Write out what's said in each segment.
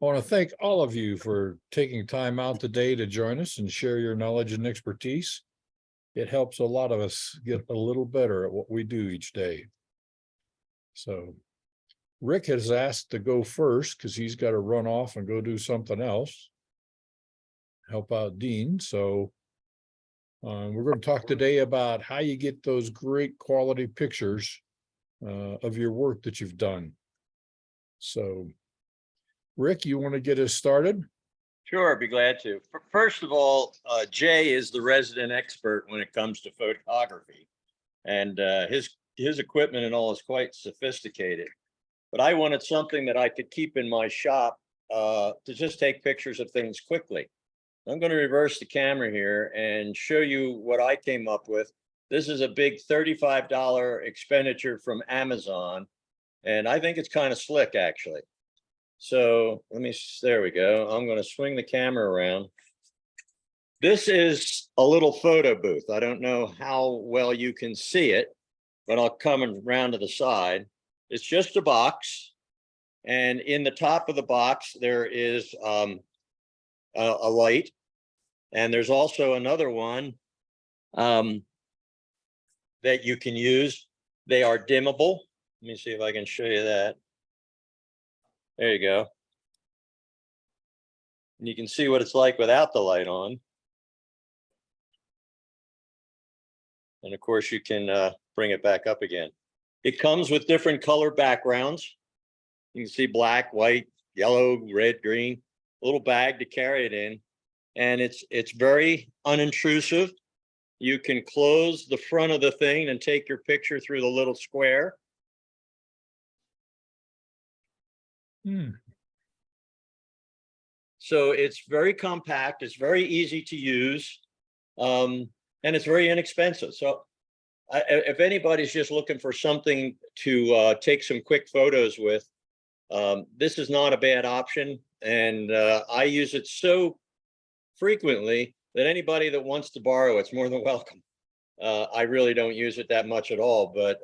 I want to thank all of you for taking time out today to join us and share your knowledge and expertise. It helps a lot of us get a little better at what we do each day. So Rick has asked to go first because he's got to run off and go do something else, help out Dean. So we're going to talk today about how you get those great quality pictures of your work that you've done. So Rick, you want to get us started? Sure, I'd be glad to. First of all, Jay is the resident expert when it comes to photography, and his equipment and all is quite sophisticated. But I wanted something that I could keep in my shop to just take pictures of things quickly. I'm going to reverse the camera here and show you what I came up with. This is a big $35 expenditure from Amazon, and I think it's kind of slick, actually. So there we go. I'm going to swing the camera around. This is a little photo booth. I don't know how well you can see it, but I'll come around to the side. It's just a box. And in the top of the box, there is a light. And there's also another one that you can use. They are dimmable. Let me see if I can show you that. There you go. And you can see what it's like without the light on. And of course, you can bring it back up again. It comes with different color backgrounds. You can see black, white, yellow, red, green, a little bag to carry it in. And it's very unintrusive. You can close the front of the thing and take your picture through the little square. So it's very compact, it's very easy to use, and it's very inexpensive. So if anybody's just looking for something to take some quick photos with, this is not a bad option. And I use it so frequently that anybody that wants to borrow it's more than welcome. I really don't use it that much at all, but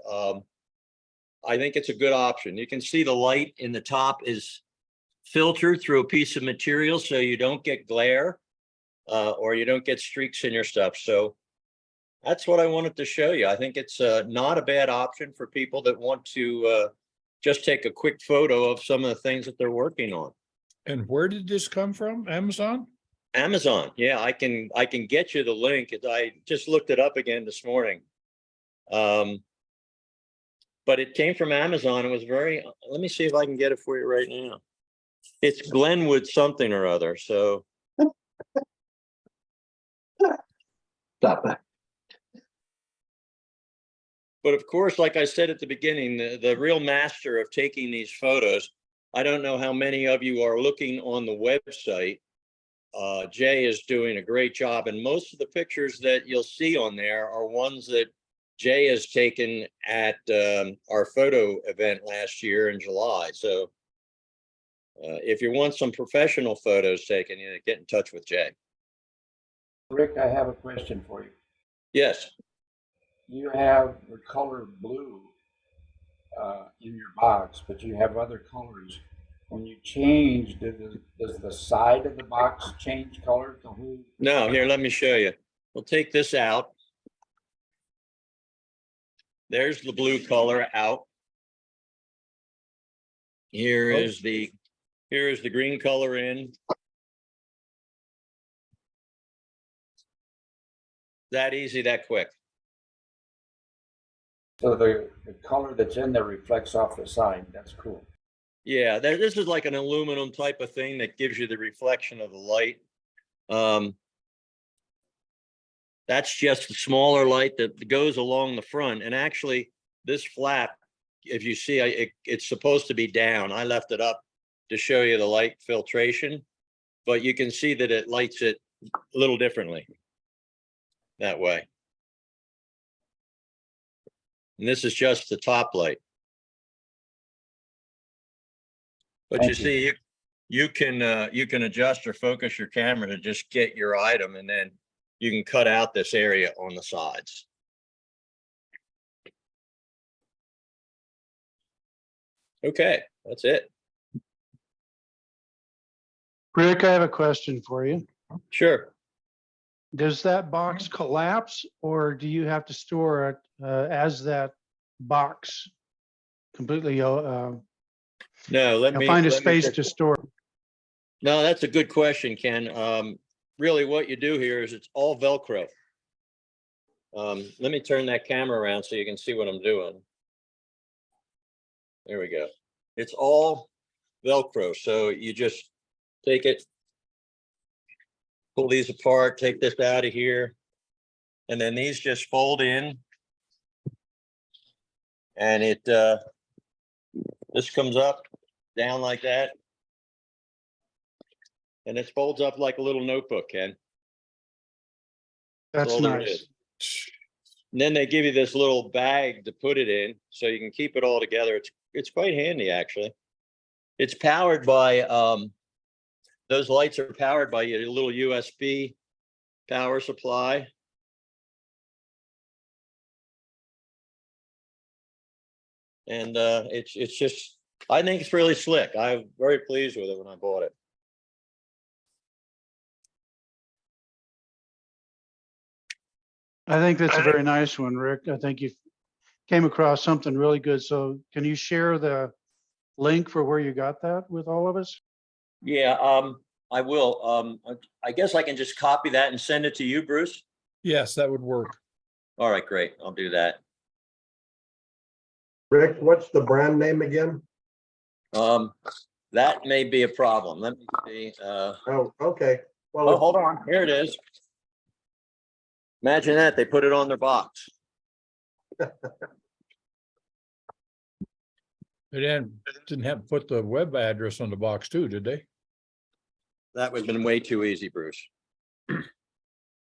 I think it's a good option. You can see the light in the top is filtered through a piece of material so you don't get glare or you don't get streaks in your stuff. So that's what I wanted to show you. I think it's not a bad option for people that want to just take a quick photo of some of the things that they're working on. And where did this come from? Amazon? Amazon. Yeah, I can get you the link. I just looked it up again this morning. But it came from Amazon. It was let me see if I can get it for you right now. It's Glenwood something or other. So Stop that. But of course, like I said at the beginning, the real master of taking these photos, I don't know how many of you are looking on the website. Jay is doing a great job. And most of the pictures that you'll see on there are ones that Jay has taken at our photo event last year in July. So if you want some professional photos taken, get in touch with Jay. Rick, I have a question for you. Yes. You have the color blue in your box, but you have other colors. When you change, does the side of the box change color? No, here, let me show you. We'll take this out. There's the blue color out. Here is the green color in. That easy, that quick. So the color that's in there reflects off the side. That's cool. Yeah, this is like an aluminum type of thing that gives you the reflection of the light. That's just a smaller light that goes along the front. And actually, this flap, if you see, it's supposed to be down. I left it up to show you the light filtration, but you can see that it lights it a little differently that way. And this is just the top light. But you see, you can adjust or focus your camera to just get your item, and then you can cut out this area on the sides. Okay, that's it. Rick, I have a question for you. Sure. Does that box collapse or do you have to store it as that box completely, No, let me. find a let me space just- to store? No, that's a good question, Ken. Really what you do here is it's all Velcro. Let me turn that camera around so you can see what I'm doing. There we go. It's all Velcro. So you just take it, pull these apart, take this out of here. And then these just fold in. And it, this comes up, down like that. And it folds up like a little notebook, Ken. That's all there nice. is. And then they give you this little bag to put it in, so you can keep it all together. It's quite handy, actually. It's powered by those lights are powered by a little USB power supply. And it's just, I think it's really slick. I'm very pleased with it when I bought it. I think that's a very nice one, Rick. I think you came across something really good. So can you share the link for where you got that with all of us? Yeah, I will. I guess I can just copy that and send it to you, Bruce. Yes, that would work. All right, great. I'll do that. Rick, what's the brand name again? That may be a problem. Let me see. Oh, okay. Oh, Well, hold on. Here it is. Imagine that. They put it on their box. They didn't have to put the web address on the box too, did they? That would have been way too easy, Bruce.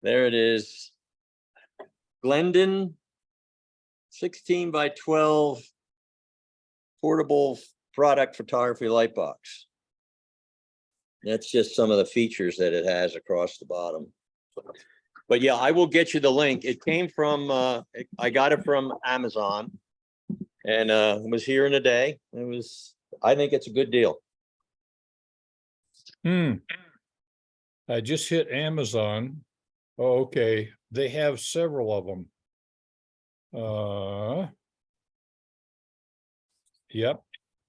There it is. Glendon 16 by 12 portable product photography light box. That's just some of the features that it has across the bottom. But yeah, I will get you the link. It came from, I got it from Amazon and it was here in a day. I think it's a good deal. I just hit Amazon. Oh, okay. They have several of them. Yep.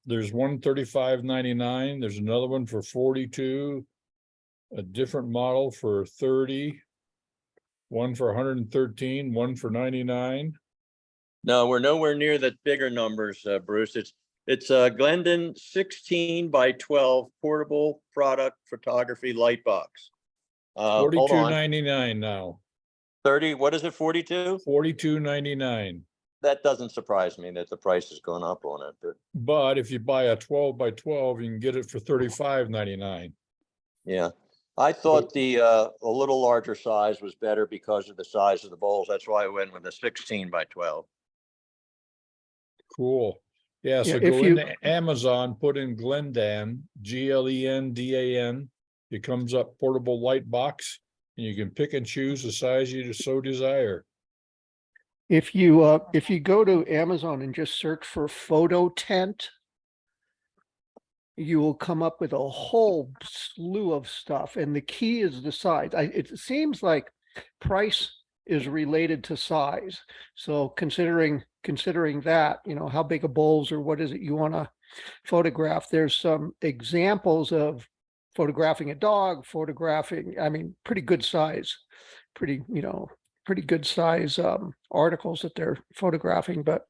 There's one $35.99. There's another one for 42. A different model for 30. One for 113, one for 99. No, we're nowhere near the bigger numbers, Bruce. It's Glendon 16 by 12 portable product photography light box. Hold on. $42.99 now. 30, what is it, 42? $42.99. That doesn't surprise me that the price has gone up on it. But if you buy a 12 by 12, you can get it for $35.99. Yeah, I thought the a little larger size was better because of the size of the bowls. That's why I went with a 16 by 12. Cool. Yeah, so Yeah, go into Amazon, put in Glendan, Glendan. It comes up portable light box, and you can pick and choose the size you so desire. If you go to Amazon and just search for photo tent, you will come up with a whole slew of stuff. And the key is the size. It seems like price is related to size. So considering that, how big a bowls or what is it you want to photograph, there's some examples of photographing a dog, pretty good size, pretty good size articles that they're photographing. But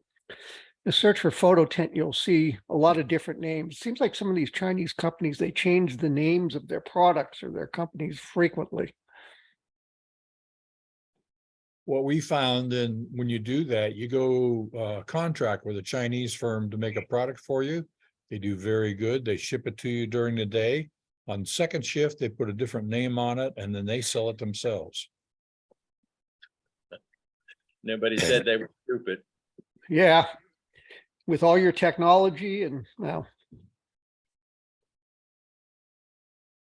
the search for photo tent, you'll see a lot of different names. It seems like some of these Chinese companies, they change the names of their products or their companies frequently. What we found, and when you do that, you go contract with a Chinese firm to make a product for you. They do very good. They ship it to you during the day. On second shift, they put a different name on it, and then they sell it themselves. Nobody said they were stupid. Yeah. With all your technology and well.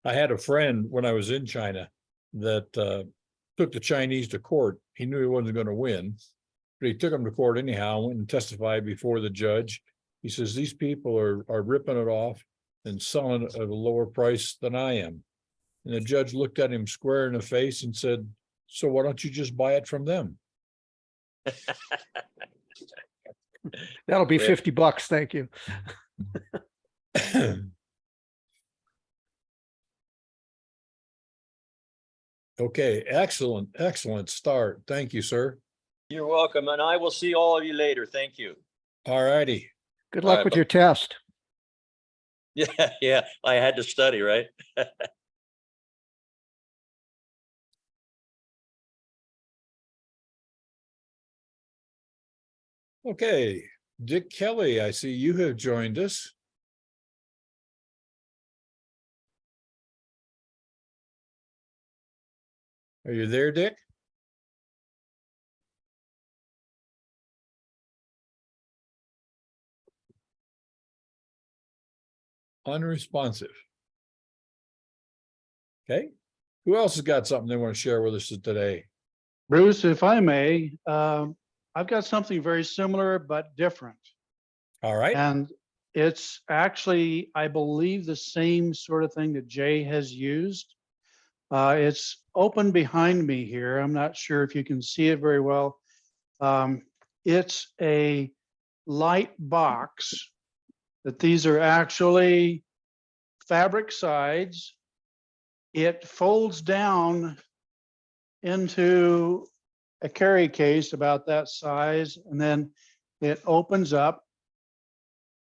I had a friend when I was in China that took the Chinese to court. He knew he wasn't going to win, but he took them to court anyhow, went and testified before the judge. He says, these people are ripping it off and selling it at a lower price than I am. And the judge looked at him square in the face and said, so why don't you just buy it from them? That'll be Yeah. $50. Thank you. Okay, excellent start. Thank you, sir. You're welcome, and I will see all of you later. Thank you. All righty. Good All luck right, with your test. Yeah, yeah, I had to study, right? Okay, Dick Kelly, I see you have joined us. Are you there, Dick? Unresponsive. Okay, who else has got something they want to share with us today? Bruce, if I may, I've got something very similar but different. All right, And it's actually, I believe, the same sort of thing that Jay has used. It's open behind me here. I'm not sure if you can see it very well. It's a light box that these are actually fabric sides. It folds down into a carry case about that size, and then it opens up.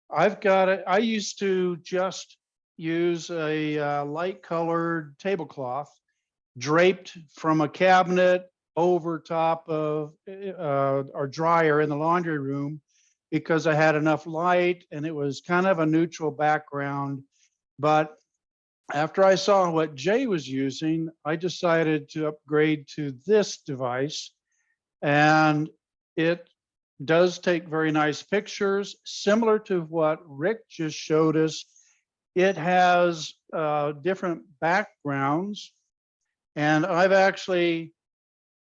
I've got it. I used to just use a light colored tablecloth draped from a cabinet over top of our dryer in the laundry room because I had enough light and it was kind of a neutral background. But after I saw what Jay was using, I decided to upgrade to this device, and it does take very nice pictures, similar to what Rick just showed us. It has different backgrounds, and I've actually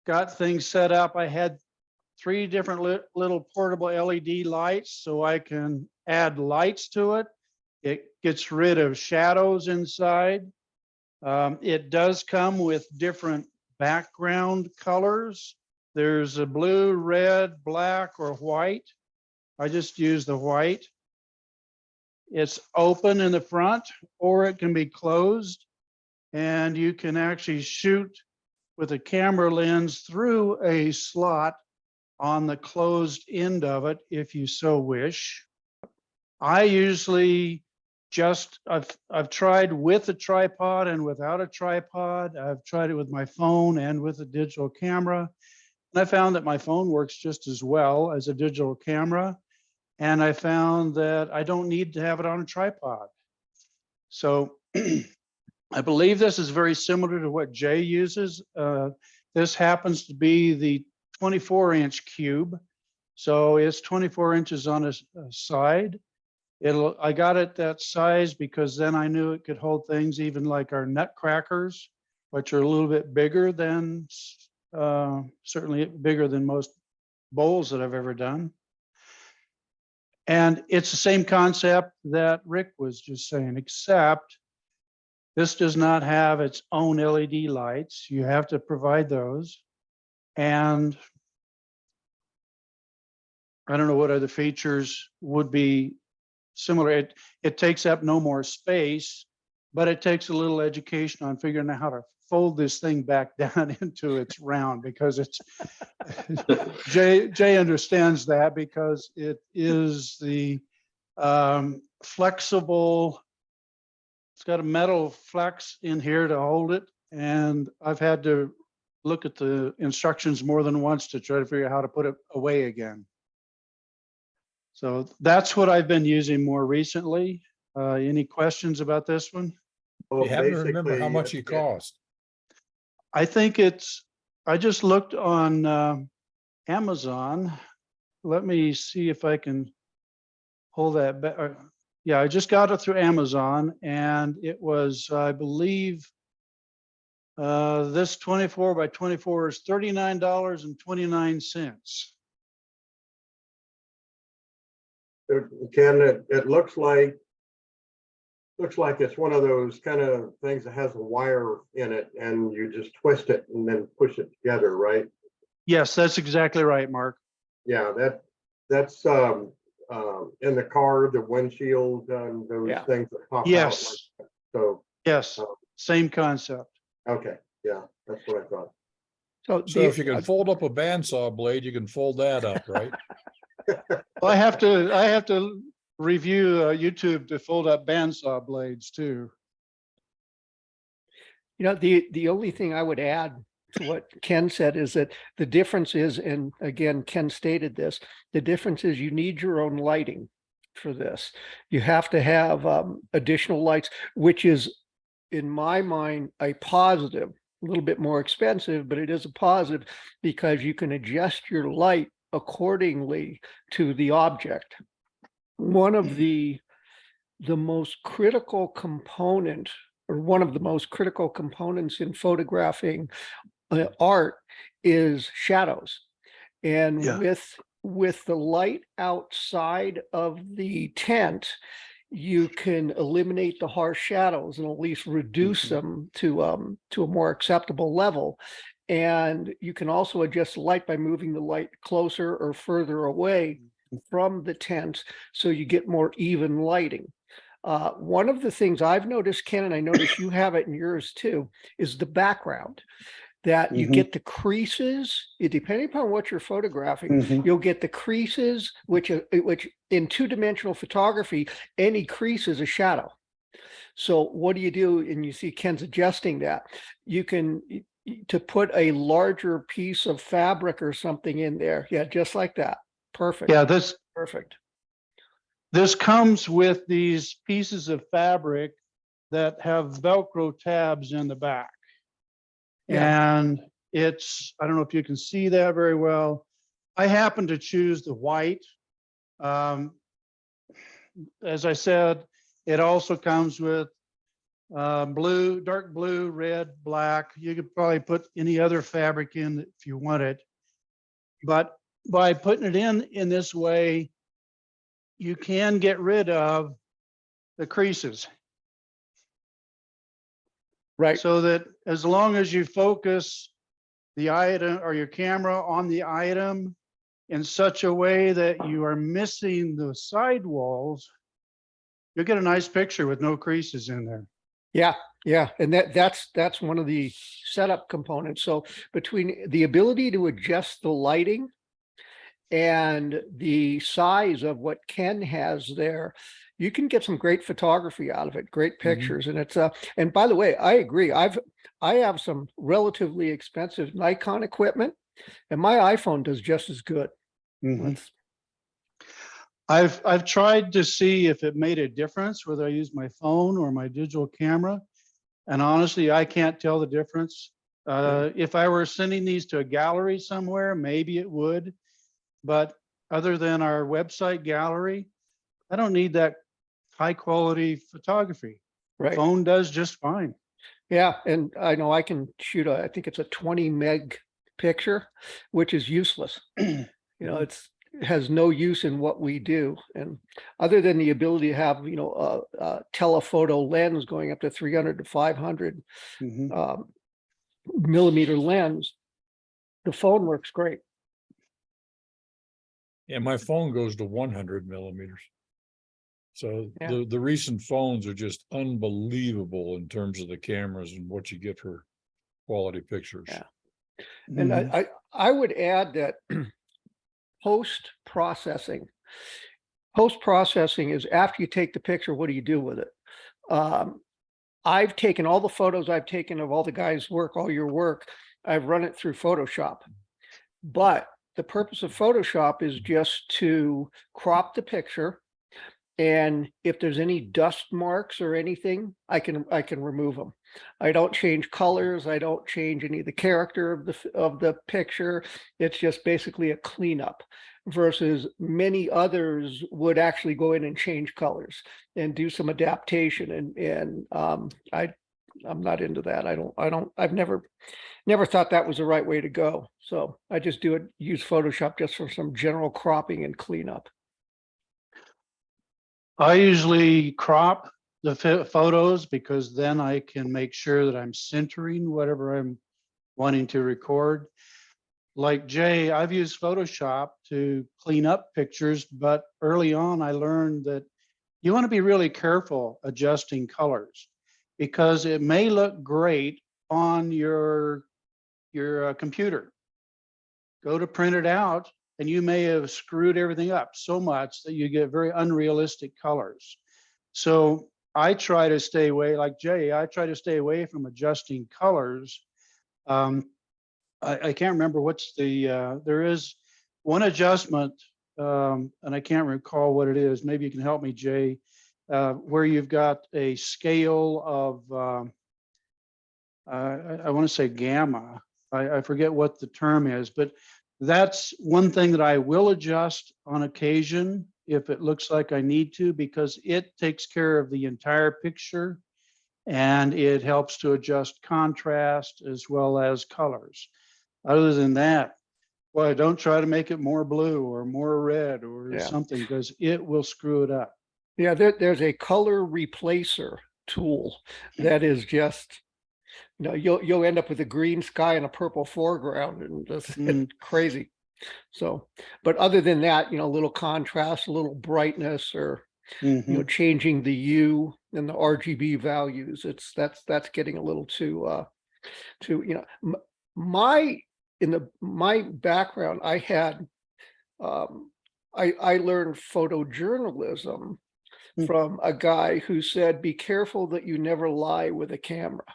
got things set up. I had 3 different little portable LED lights so I can add lights to it. It gets rid of shadows inside. It does come with different background colors. There's a blue, red, black, or white. I just use the white. It's open in the front, or it can be closed, and you can actually shoot with a camera lens through a slot on the closed end of it if you so wish. I usually I've tried with a tripod and without a tripod. I've tried it with my phone and with a digital camera. And I found that my phone works just as well as a digital camera. And I found that I don't need to have it on a tripod. So I believe this is very similar to what Jay uses. This happens to be the 24-inch cube. So it's 24 inches on a side. I got it that size because then I knew it could hold things even like our nutcrackers, which are a little bit bigger than, certainly bigger than most bowls that I've ever done. And it's the same concept that Rick was just saying, except this does not have its own LED lights. You have to provide those. And I don't know what other features would be similar. It takes up no more space, but it takes a little education on figuring out how to fold this thing back down into its round, because it's Jay understands that because it is the flexible. It's got a metal flex in here to hold it, and I've had to look at the instructions more than once to try to figure out how to put it away again. So that's what I've been using more recently. Any questions about this one? you happen to remember how much it cost? I think I just looked on Amazon. Let me see if I can hold that back. Yeah, I just got it through Amazon, and it was, I believe, this 24 by 24 is $39.29. Ken, it looks like looks like it's one of those kind of things that has a wire in it and you just twist it and then push it together, right? Yes, that's exactly right, Mark. Yeah, that's in the car, the windshield, those Yeah. things that pop out. Yes, Like that. So, yes, same concept. okay, yeah, that's what I thought. So So the, if you can fold up a bandsaw blade, you can fold that up, right? Well, I have to review YouTube to fold up bandsaw blades too. the only thing I would add to what Ken said is that the difference is, and again, Ken stated this, the difference is you need your own lighting for this. You have to have additional lights, which is, in my mind, a positive, a little bit more expensive, but it is a positive because you can adjust your light accordingly to the object. One of the most critical component, or one of the most critical components in photographing art is shadows. And Yeah. with the light outside of the tent, you can eliminate the harsh shadows and at least reduce them to a more acceptable level. And you can also adjust the light by moving the light closer or further away from the tent so you get more even lighting. One of the things I've noticed, Ken, and I notice you have it in yours too, is the background. That you get the creases, depending upon what you're photographing, you'll get the creases, which in two-dimensional photography, any crease is a shadow. So what do you do? And you see Ken's adjusting that. You can, to put a larger piece of fabric or something in there. Yeah, just like that. Perfect. Yeah, this Perfect. comes with these pieces of fabric that have Velcro tabs in the back. Yeah. And it's, I don't know if you can see that very well. I happen to choose the white. As I said, it also comes with blue, dark blue, red, black. You could probably put any other fabric in if you want it. But by putting it in this way, you can get rid of the creases. Right. So that as long as you focus the item or your camera on the item in such a way that you are missing the side walls, you'll get a nice picture with no creases in there. Yeah. And that's one of the setup components. So between the ability to adjust the lighting and the size of what Ken has there, you can get some great photography out of it, great pictures. And it's and by the way, I agree. I have some relatively expensive Nikon equipment and my iPhone does just as good. It's- I've tried to see if it made a difference whether I use my phone or my digital camera. And honestly, I can't tell the difference. If I were sending these to a gallery somewhere, maybe it would. But other than our website gallery, I don't need that high quality photography. right. Phone does just fine. Yeah. And I know I can shoot I think it's a 20 meg picture, which is useless. It has no use in what we do. And other than the ability to have, a telephoto lens going up to 300 to 500 millimeter lens, the phone works great. Yeah, my phone goes to 100 millimeters. So Yeah. the recent phones are just unbelievable in terms of the cameras and what you get for quality pictures. Yeah. And I would add that post-processing is after you take the picture, what do you do with it? I've taken all the photos I've taken of all the guys' work, all your work, I've run it through Photoshop. But the purpose of Photoshop is just to crop the picture. And if there's any dust marks or anything, I can remove them. I don't change colors. I don't change any of the character of the picture. It's just basically a cleanup versus many others would actually go in and change colors and do some adaptation. And I'm not into that. I've never thought that was the right way to go. So I just use Photoshop just for some general cropping and cleanup. I usually crop the photos, because then I can make sure that I'm centering whatever I'm wanting to record. Like Jay, I've used Photoshop to clean up pictures, but early on I learned that you want to be really careful adjusting colors, because it may look great on your computer. Go to print it out and you may have screwed everything up so much that you get very unrealistic colors. So I try to stay away, like Jay, I try to stay away from adjusting colors. I can't remember what's there is one adjustment, and I can't recall what it is. Maybe you can help me, Jay, where you've got a scale of, I want to say gamma. I forget what the term is, but that's one thing that I will adjust on occasion if it looks like I need to, because it takes care of the entire picture and it helps to adjust contrast as well as colors. Other than that, well, don't try to make it more blue or more red or Yeah. something, because it will screw it up. Yeah, there's a color replacer tool that is just, you'll end up with a green sky and a purple foreground, and just it's crazy. So, but other than that, a little contrast, a little brightness, or changing the U and the RGB values, that's getting a little too my background, I had I learned photojournalism from a guy who said, be careful that you never lie with a camera.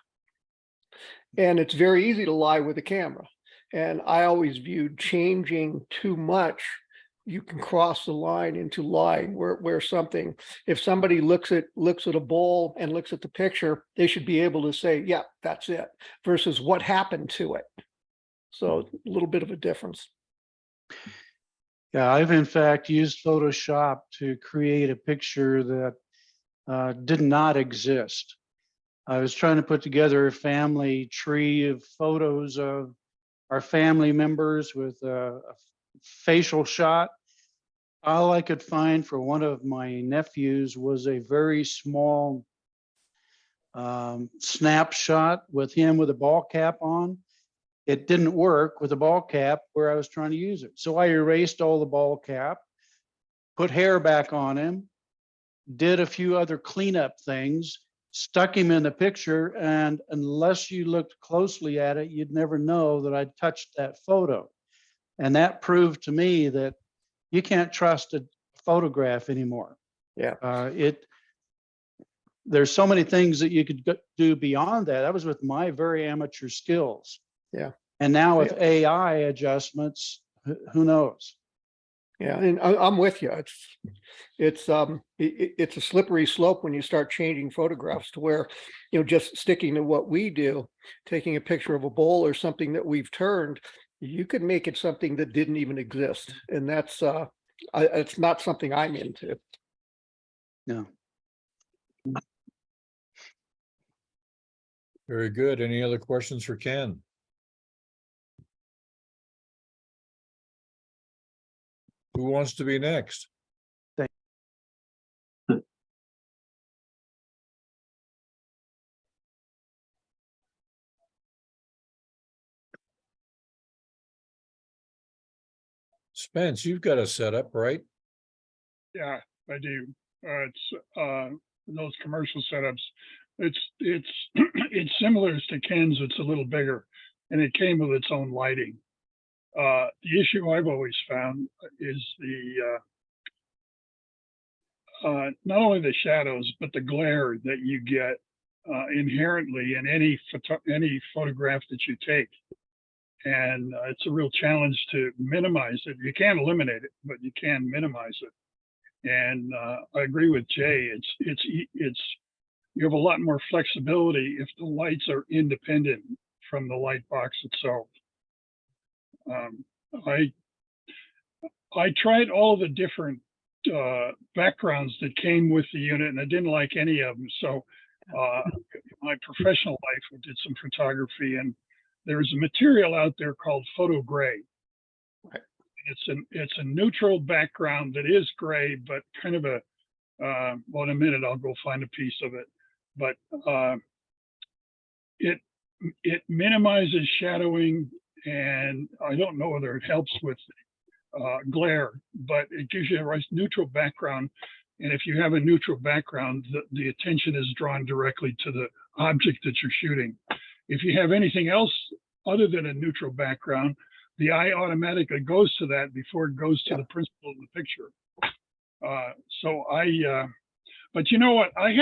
And it's very easy to lie with a camera. And I always viewed changing too much, you can cross the line into lying, where something, if somebody looks at a bowl and looks at the picture, they should be able to say, yeah, that's it, versus what happened to it. So a little bit of a difference. Yeah, I've in fact used Photoshop to create a picture that did not exist. I was trying to put together a family tree of photos of our family members with a facial shot. All I could find for one of my nephews was a very small snapshot with him with a ball cap on. It didn't work with a ball cap where I was trying to use it. So I erased all the ball cap, put hair back on him, did a few other cleanup things, stuck him in the picture, and unless you looked closely at it, you'd never know that I'd touched that photo. And that proved to me that you can't trust a photograph anymore. Yeah. There's so many things that you could do beyond that. That was with my very amateur skills. Yeah. And now with AI adjustments, who knows? Yeah, and I'm with you. It's a slippery slope when you start changing photographs to where, just sticking to what we do, taking a picture of a bowl or something that we've turned, you could make it something that didn't even exist, and that's it's not something I'm into. No. Very good. Any other questions for Ken? Who wants to be next? Spence, you've got a setup, right? Yeah, I do. It's those commercial setups. It's it's similar to Ken's. It's a little bigger, and it came with its own lighting. The issue I've always found is not only the shadows, but the glare that you get inherently in any photograph that you take. And it's a real challenge to minimize it. You can't eliminate it, but you can minimize it. And I agree with Jay. It's you have a lot more flexibility if the lights are independent from the light box itself. I tried all the different backgrounds that came with the unit, and I didn't like any of them. So my professional life, I did some photography, and there's a material out there called photo gray. Right. It's a neutral background that is gray, but kind of a Well, in a minute, I'll go find a piece of it, but it minimizes shadowing, and I don't know whether it helps with glare, but it gives you a nice neutral background. And if you have a neutral background, the attention is drawn directly to the object that you're shooting. If you have anything else other than a neutral background, the eye automatically goes to that before it goes to the principle of the picture. But you know what? I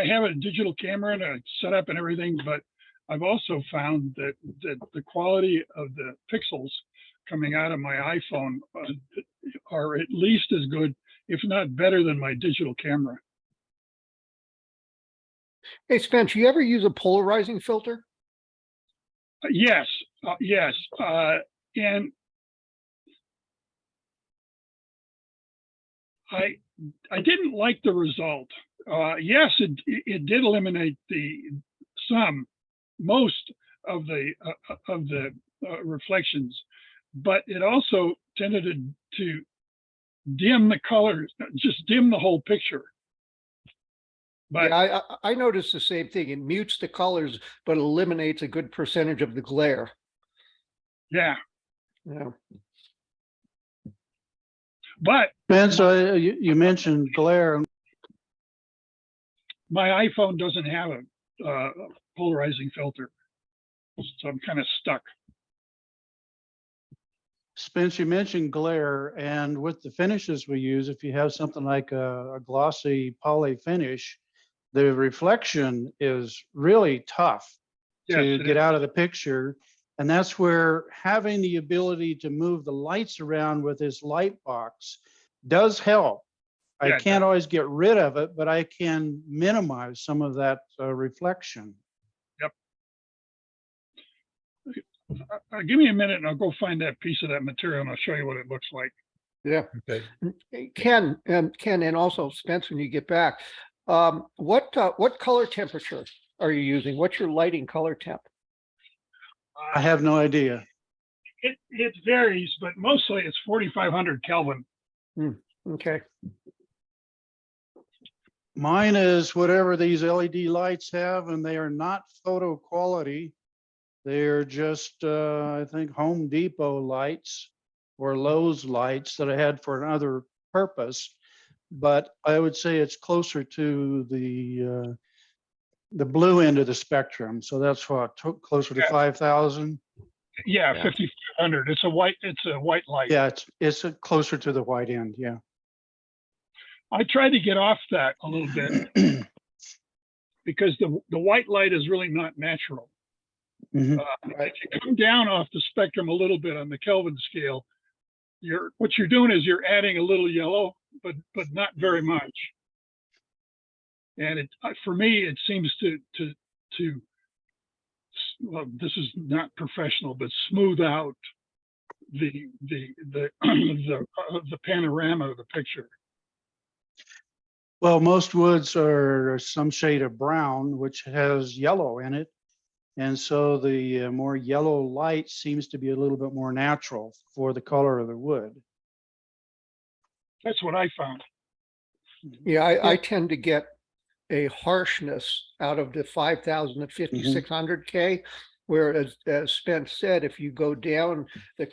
have a digital camera and a setup and everything, but I've also found that the quality of the pixels coming out of my iPhone are at least as good, if not better, than my digital camera. Hey, Spence, you ever use a polarizing filter? Yes, yes. And I didn't like the result. Yes, it did eliminate most of the reflections, but it also tended to dim the colors, just dim the whole picture. But Yeah, I noticed the same thing. It mutes the colors, but eliminates a good percentage of the glare. yeah, Yeah. but Vince, you mentioned glare. my iPhone doesn't have a polarizing filter, so I'm kind of stuck. Spence, you mentioned glare, and with the finishes we use, if you have something like a glossy poly finish, the reflection is really tough Yes, to it get is. out of the picture. And that's where having the ability to move the lights around with this light box does help. I Yeah, it can't does. always get rid of it, but I can minimize some of that reflection. Give me a minute and I'll go find that piece of that material and I'll show you what it looks like. Yeah. Okay. Ken, and also Spence, when you get back, what color temperature are you using? What's your lighting color temp? I have no idea. It varies, but mostly it's 4,500 Kelvin. Okay. Mine is whatever these LED lights have, and they are not photo quality. They're just, I think, Home Depot lights or Lowe's lights that I had for another purpose. But I would say it's closer to the blue end of the spectrum. So that's what, closer to Yeah. 5,000. Yeah, Yeah. 5,500. It's a white light. Yeah, it's closer to the white end. Yeah. I tried to get off that a little bit because the white light is really not natural. Mhm. If you come down off the spectrum a little bit on the Kelvin scale, what you're doing is you're adding a little yellow, but not very much. And for me, it seems to well, this is not professional, but smooth out the the panorama of the picture. Well, most woods are some shade of brown, which has yellow in it. And so the more yellow light seems to be a little bit more natural for the color of the wood. That's what I found. Yeah, I tend to get a harshness out of the 5,000 to 5,600 K, whereas as Spence said, if you go down the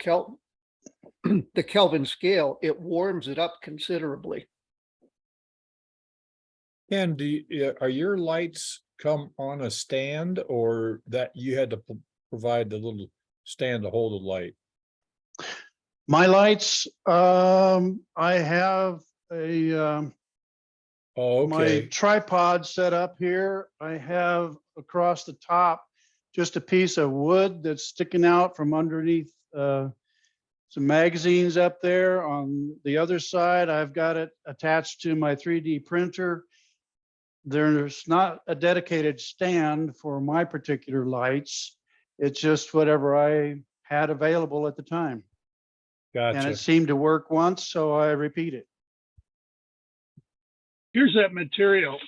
Kelvin scale, it warms it up considerably. Ken, are your lights come on a stand, or that you had to provide the little stand to hold the light? My lights, I have a Oh, my okay. tripod set up here. I have across the top just a piece of wood that's sticking out from underneath some magazines up there. On the other side, I've got it attached to my 3D printer. There's not a dedicated stand for my particular lights. It's just whatever I had available at the time. And Gotcha. it seemed to work once, so I repeat it. Here's that material.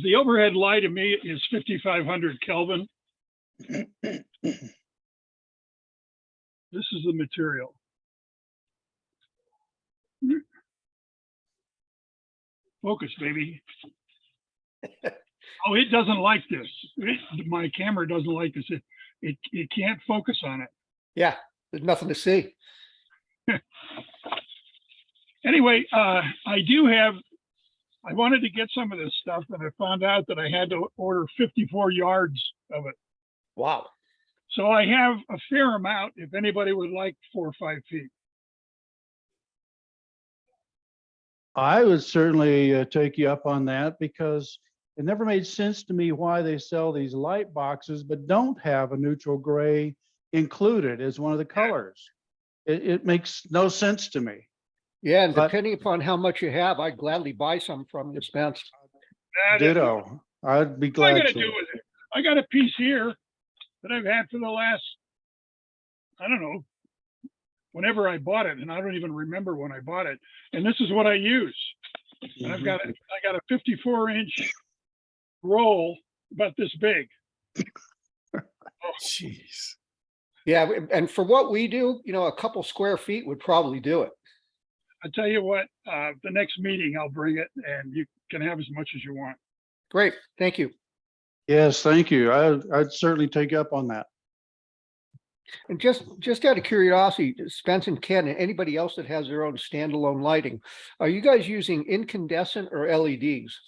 The overhead light to me is 5,500 Kelvin. This is the material. Focus, baby. Oh, it doesn't like this. My camera doesn't like this. It can't focus on it. Yeah, there's nothing to see. Anyway, I wanted to get some of this stuff, and I found out that I had to order 54 yards of it. Wow. So I have a fair amount if anybody would like 4 or 5 feet. I would certainly take you up on that because it never made sense to me why they sell these light boxes but don't have a neutral gray included as one of the colors. It makes no sense to me. Yeah, and But- depending upon how much you have, I'd gladly buy some from you, Spence. That is- Ditto. I'd be What am I glad gonna do to. with it? I got a piece here that I've had for the last, I don't know, whenever I bought it, and I don't even remember when I bought it. And this is what I use. And I got a 54-inch roll about this big. Jeez. Yeah, and for what we do, a couple square feet would probably do it. I tell you what, the next meeting I'll bring it, and you can have as much as you want. Great, thank you. Yes, thank you. I'd certainly take you up on that. And just out of curiosity, Spence and Ken, and anybody else that has their own standalone lighting, are you guys using incandescent or LEDs?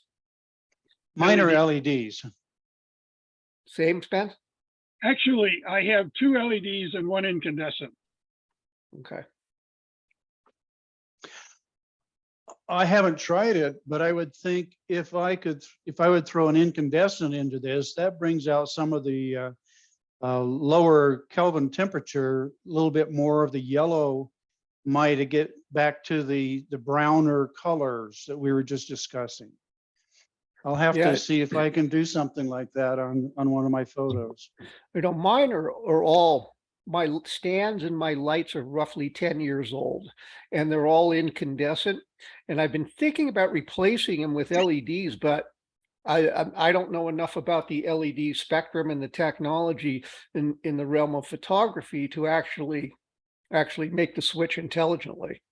Mine are LEDs. Same, Spence? Actually, I have 2 LEDs and 1 incandescent. Okay. I haven't tried it, but I would think if I would throw an incandescent into this, that brings out some of the lower Kelvin temperature, a little bit more of the yellow might get back to the browner colors that we were just discussing. I'll have Yeah. to see if I can do something like that on one of my photos. Mine are all, my stands and my lights are roughly 10 years old, and they're all incandescent. And I've been thinking about replacing them with LEDs, but I don't know enough about the LED spectrum and the technology in the realm of photography to actually make the switch intelligently.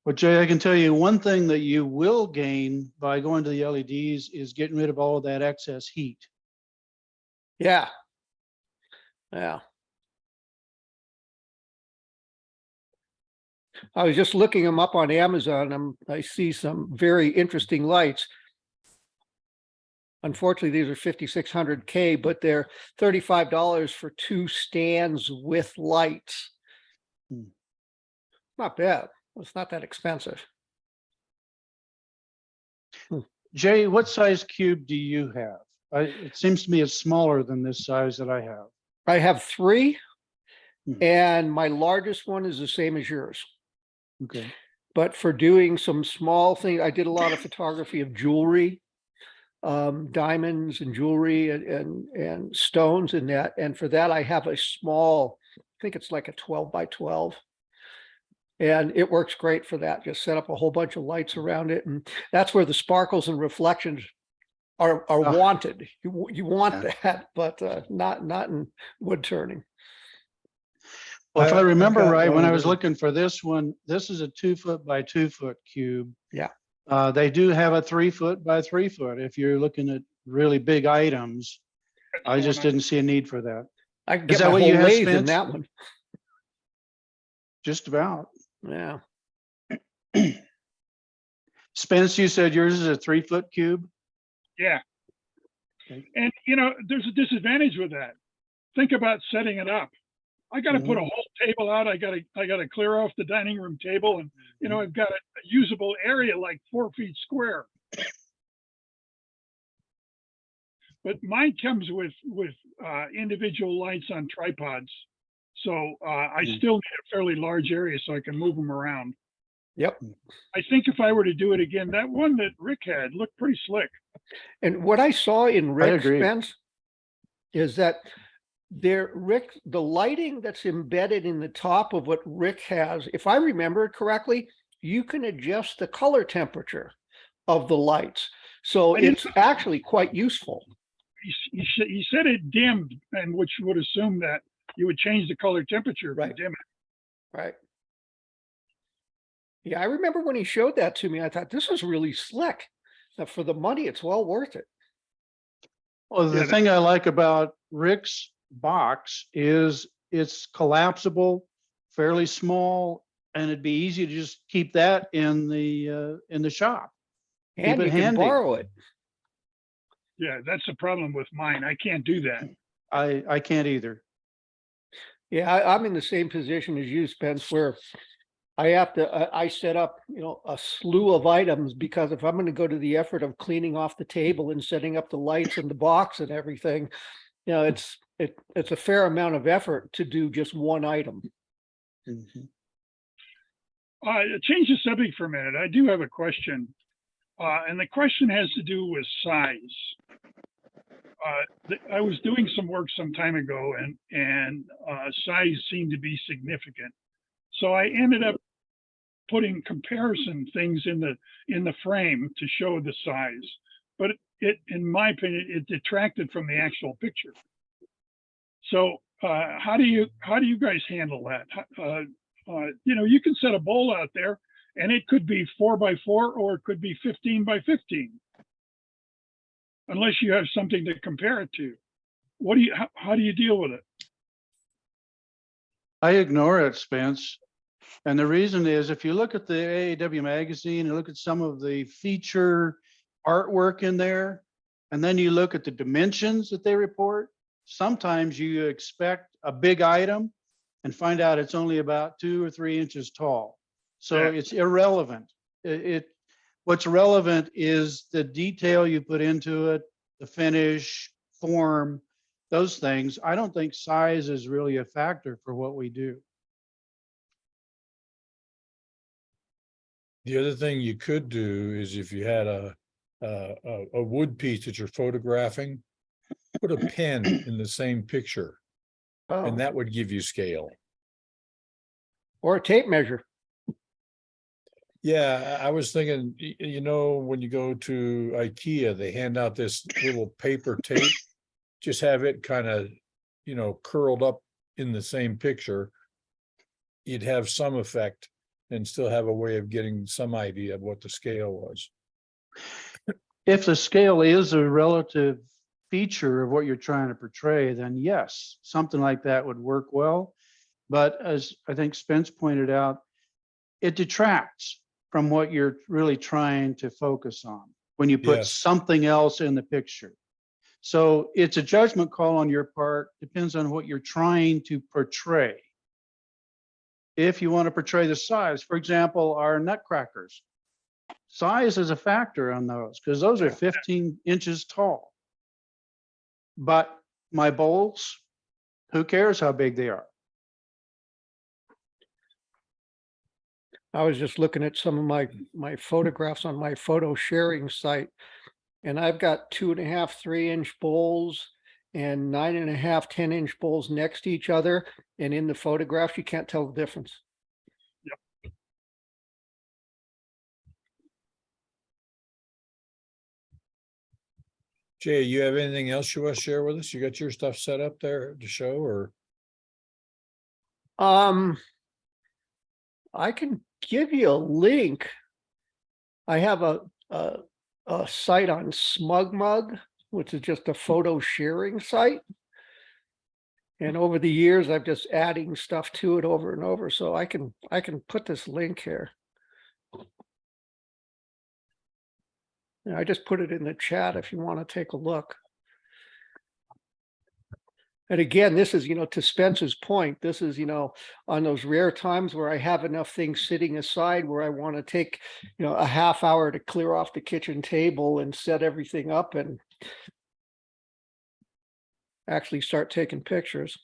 Well, Jay, I can tell you one thing that you will gain by going to the LEDs is getting rid of all of that excess heat. Yeah. Yeah. I was just looking them up on Amazon. I see some very interesting lights. Unfortunately, these are 5600K, but they're $35 for 2 stands with lights. Not bad. It's not that expensive. Jay, what size cube do you have? It seems to me it's smaller than this size that I have. I have 3, Hmm. and my largest one is the same as yours. Okay. But for doing some small things, I did a lot of photography of jewelry, diamonds and jewelry and stones in that. And for that, I have a small, I think it's like a 12 by 12. And it works great for that. Just set up a whole bunch of lights around it. And that's where the sparkles and reflections are wanted. You want that, but not in wood turning. Well, if I I've remember got right, when one I of was the- looking for this one, this is a 2 foot by 2 foot cube. Yeah. They do have a 3 foot by 3 foot. If you're looking at really big items, I just didn't see a need for that. I can Is get that my what whole you have, lathe in Spence? that one. Just about. Yeah. Spence, you said yours is a 3 foot cube? Yeah. Okay. And there's a disadvantage with that. Think about setting it up. I got to put a whole table out. I got to clear off the dining room table, and I've got a usable area like 4 feet square. But mine comes with individual lights on tripods, so I still need a fairly large area so I can move them around. Yep. I think if I were to do it again, that one that Rick had looked pretty slick. And what I saw in Rick agree. Spence is that the lighting that's embedded in the top of what Rick has, if I remember it correctly, you can adjust the color temperature of the lights. So I didn't it's actually quite useful. He said it dimmed, and which would assume that you would change the color temperature if Right. you dim it. Right. Yeah, I remember when he showed that to me, I thought this is really slick. For the money, it's well worth it. Well, the Yeah, thing I like about Rick's box is it's collapsible, fairly small, and it'd be easy to just keep that in the shop. And it you can handy. borrow it. yeah, that's the problem with mine. I can't do that. I can't either. Yeah, I'm in the same position as you, Spence, where I have to, I set up, a slew of items because if I'm going to go to the effort of cleaning off the table and setting up the lights and the box and everything, it's a fair amount of effort to do just one item. Mhm. Change the subject for a minute. I do have a question. And the question has to do with size. I was doing some work some time ago and size seemed to be significant. So I ended up putting comparison things in the frame to show the size. But in my opinion, it detracted from the actual picture. So how do you guys handle that? You can set a bowl out there and it could be 4x4 or it could be 15x15. Unless you have something to compare it to. How do you deal with it? I ignore it, Spence. And the reason is if you look at the AAW magazine and look at some of the feature artwork in there, and then you look at the dimensions that they report, sometimes you expect a big item and find out it's only about 2 or 3 inches tall. So Yeah. it's irrelevant. What's relevant is the detail you put into it, the finish, form, those things. I don't think size is really a factor for what we do. The other thing you could do is if you had a wood piece that you're photographing, put a pen in the same picture, and Oh, that would give you scale. or a tape measure. Yeah, I was thinking, when you go to IKEA, they hand out this little paper tape. Just have it kind of, curled up in the same picture. You'd have some effect and still have a way of getting some idea of what the scale was. If the scale is a relative feature of what you're trying to portray, then yes, something like that would work well. But as I think Spence pointed out, it detracts from what you're really trying to focus on when you put Yes. something else in the picture. So it's a judgment call on your part, depends on what you're trying to portray. If you want to portray the size, for example, our nutcrackers, size is a factor on those because those are 15 inches tall. But my bowls, who cares how big they are? I was just looking at some of my photographs on my photo sharing site. And I've got 2.5, 3-inch bowls and 9.5, 10-inch bowls next to each other. And in the photographs, you can't tell the difference. Jay, you have anything else you want to share with us? You got your stuff set up there to show, or? I can give you a link. I have a site on SmugMug, which is just a photo sharing site. And over the years, I've just adding stuff to it over and over. So I can put this link here. Yeah, I just put it in the chat if you want to take a look. And again, this is, to Spence's point, this is, on those rare times where I have enough things sitting aside where I want to take, a half hour to clear off the kitchen table and set everything up and actually start taking pictures.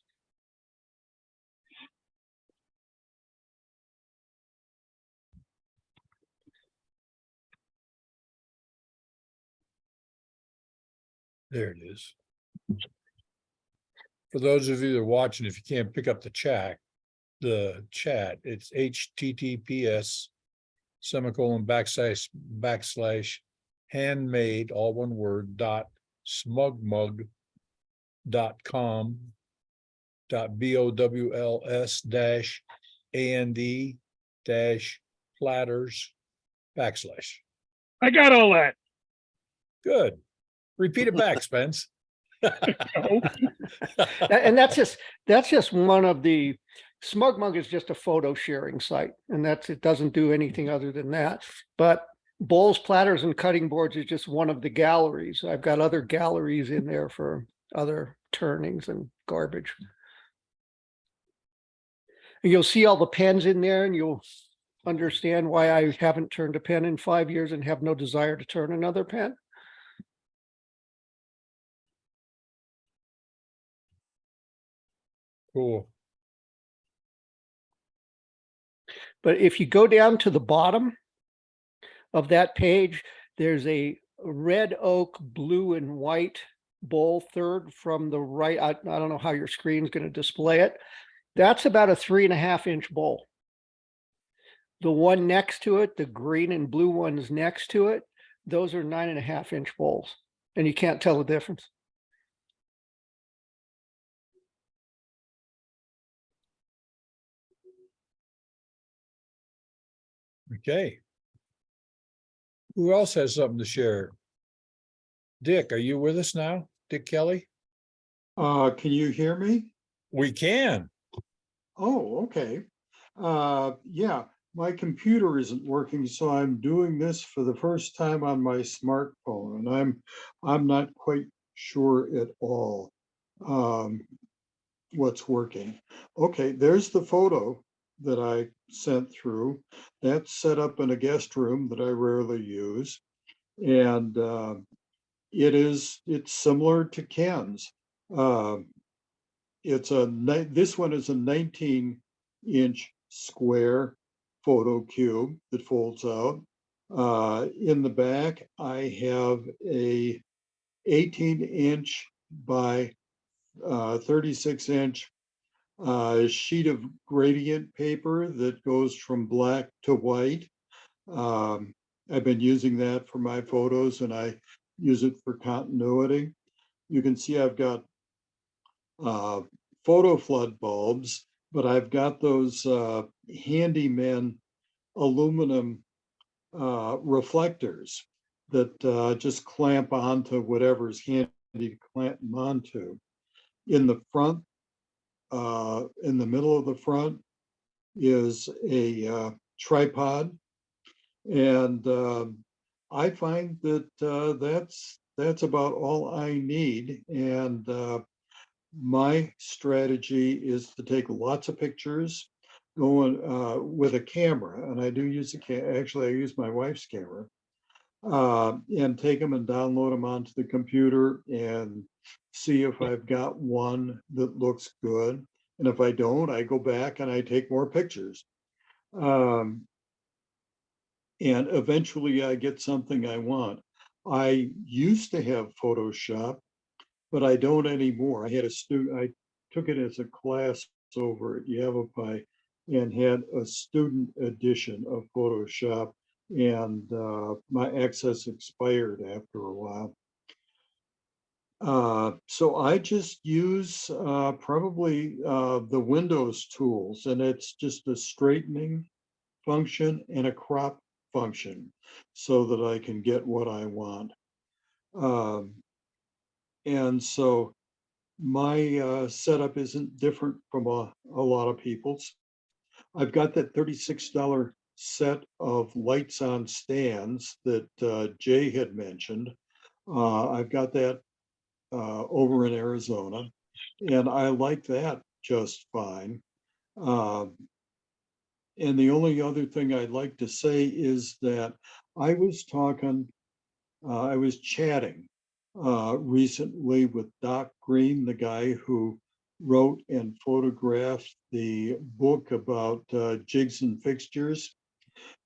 There it is. For those of you that are watching, if you can't pick up the chat, it's https:// handmade, all one word, .smugmug.com.bows-and-. platters, / I got all that. Good. Repeat it back, Spence. Oh, And that's just one of the, SmugMug is just a photo sharing site, and it doesn't do anything other than that. But bowls, platters, and cutting boards is just one of the galleries. I've got other galleries in there for other turnings and garbage. And you'll see all the pens in there, and you'll understand why I haven't turned a pen in 5 years and have no desire to turn another pen. Cool. But if you go down to the bottom of that page, there's a red oak, blue and white bowl third from the right. I don't know how your screen's going to display it. That's about a 3.5-inch bowl. The one next to it, the green and blue ones next to it, those are 9.5-inch bowls, and you can't tell the difference. Okay. Who else has something to share? Dick, are you with us now? Dick Kelly? Can you hear me? We can. Oh, okay. Yeah, my computer isn't working, so I'm doing this for the first time on my smartphone, and I'm not quite sure at all what's working. Okay, there's the photo that I sent through. That's set up in a guest room that I rarely use, and it's similar to Ken's. This one is a 19-inch square photo cube that folds out. In the back, I have a 18-inch by 36-inch sheet of gradient paper that goes from black to white. I've been using that for my photos, and I use it for continuity. You can see I've got photo flood bulbs, but I've got those handyman aluminum reflectors that just clamp onto whatever's handy to clamp them onto. In the front, in the middle of the front is a tripod, and I find that that's about all I need. And my strategy is to take lots of pictures going with a camera, and I do use actually I use my wife's camera, and take them and download them onto the computer and see if I've got one that looks good. And if I don't, I go back and I take more pictures. And eventually I get something I want. I used to have Photoshop, but I don't anymore. I had a student, I took it as a class over at Yavapai and had a student edition of Photoshop, and my access expired after a while. So I just use probably the Windows tools, and it's just a straightening function and a crop function so that I can get what I want. And so my setup isn't different from a lot of people's. I've got that $36 set of lights on stands that Jay had mentioned. I've got that over in Arizona, and I like that just fine. And the only other thing I'd like to say is that I was chatting recently with Doc Green, the guy who wrote and photographed the book about jigs and fixtures.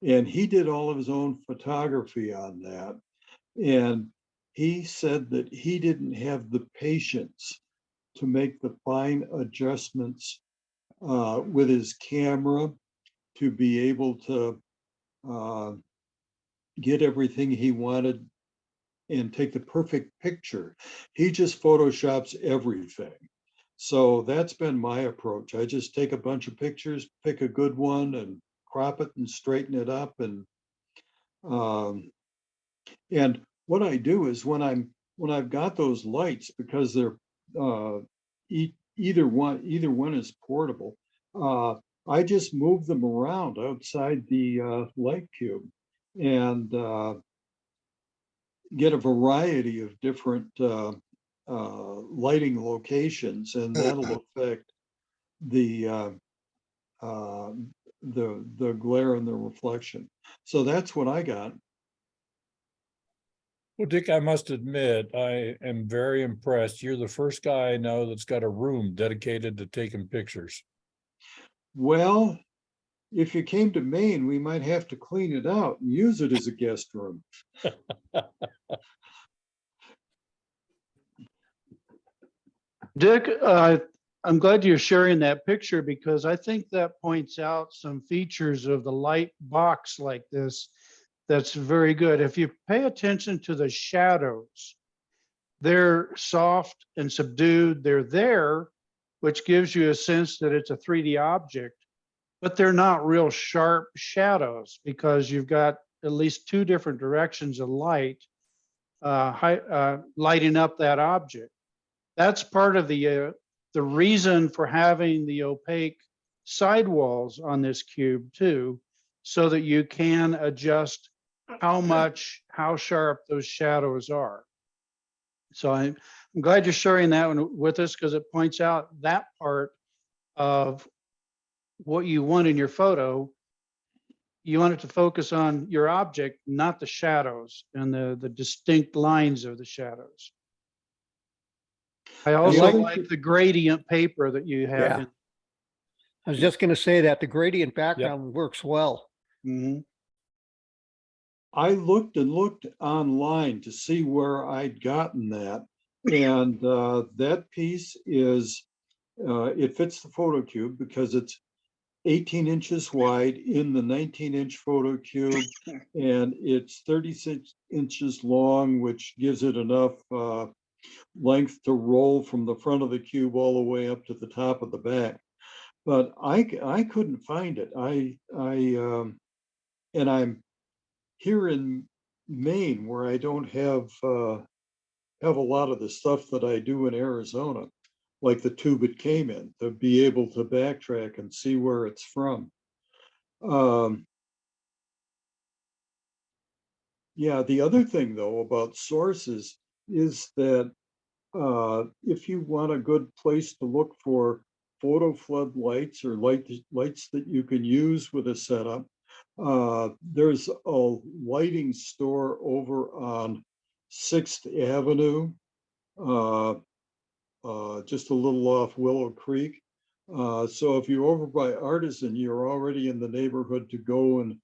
And he did all of his own photography on that. And he said that he didn't have the patience to make the fine adjustments with his camera to be able to get everything he wanted and take the perfect picture. He just Photoshops everything. So that's been my approach. I just take a bunch of pictures, pick a good one, and crop it and straighten it up and what I do is when I've got those lights, because they're either one is portable, I just move them around outside the light cube and get a variety of different lighting locations, and that'll affect the glare and the reflection. So that's what I got. Well, Dick, I must admit, I am very impressed. You're the first guy I know that's got a room dedicated to taking pictures. Well, if you came to Maine, we might have to clean it out and use it as a guest room. Dick, I'm glad you're sharing that picture because I think that points out some features of the light box like this that's very good. If you pay attention to the shadows, they're soft and subdued. They're there, which gives you a sense that it's a 3D object, but they're not real sharp shadows because you've got at least two different directions of light lighting up that object. That's part of the reason for having the opaque sidewalls on this cube too, so that you can adjust how sharp those shadows are. So I'm glad you're sharing that one with us because it points out that part of what you want in your photo. You want it to focus on your object, not the shadows and the distinct lines of the shadows. I also like the gradient paper that you have. Yeah. I was just going to say that the gradient background works well. Mhm. I looked and looked online to see where I'd gotten that. And that piece is, it fits the photo cube because it's 18 inches wide in the 19-inch photo cube, and it's 36 inches long, which gives it enough length to roll from the front of the cube all the way up to the top of the back. But I couldn't find it. And I'm here in Maine where I don't have a lot of the stuff that I do in Arizona, like the tube it came in, to be able to backtrack and see where it's from. Yeah, the other thing though about sources is that if you want a good place to look for photo flood lights or lights that you can use with a setup, there's a lighting store over on 6th Avenue, just a little off Willow Creek. So if you're over by Artisan, you're already in the neighborhood to go and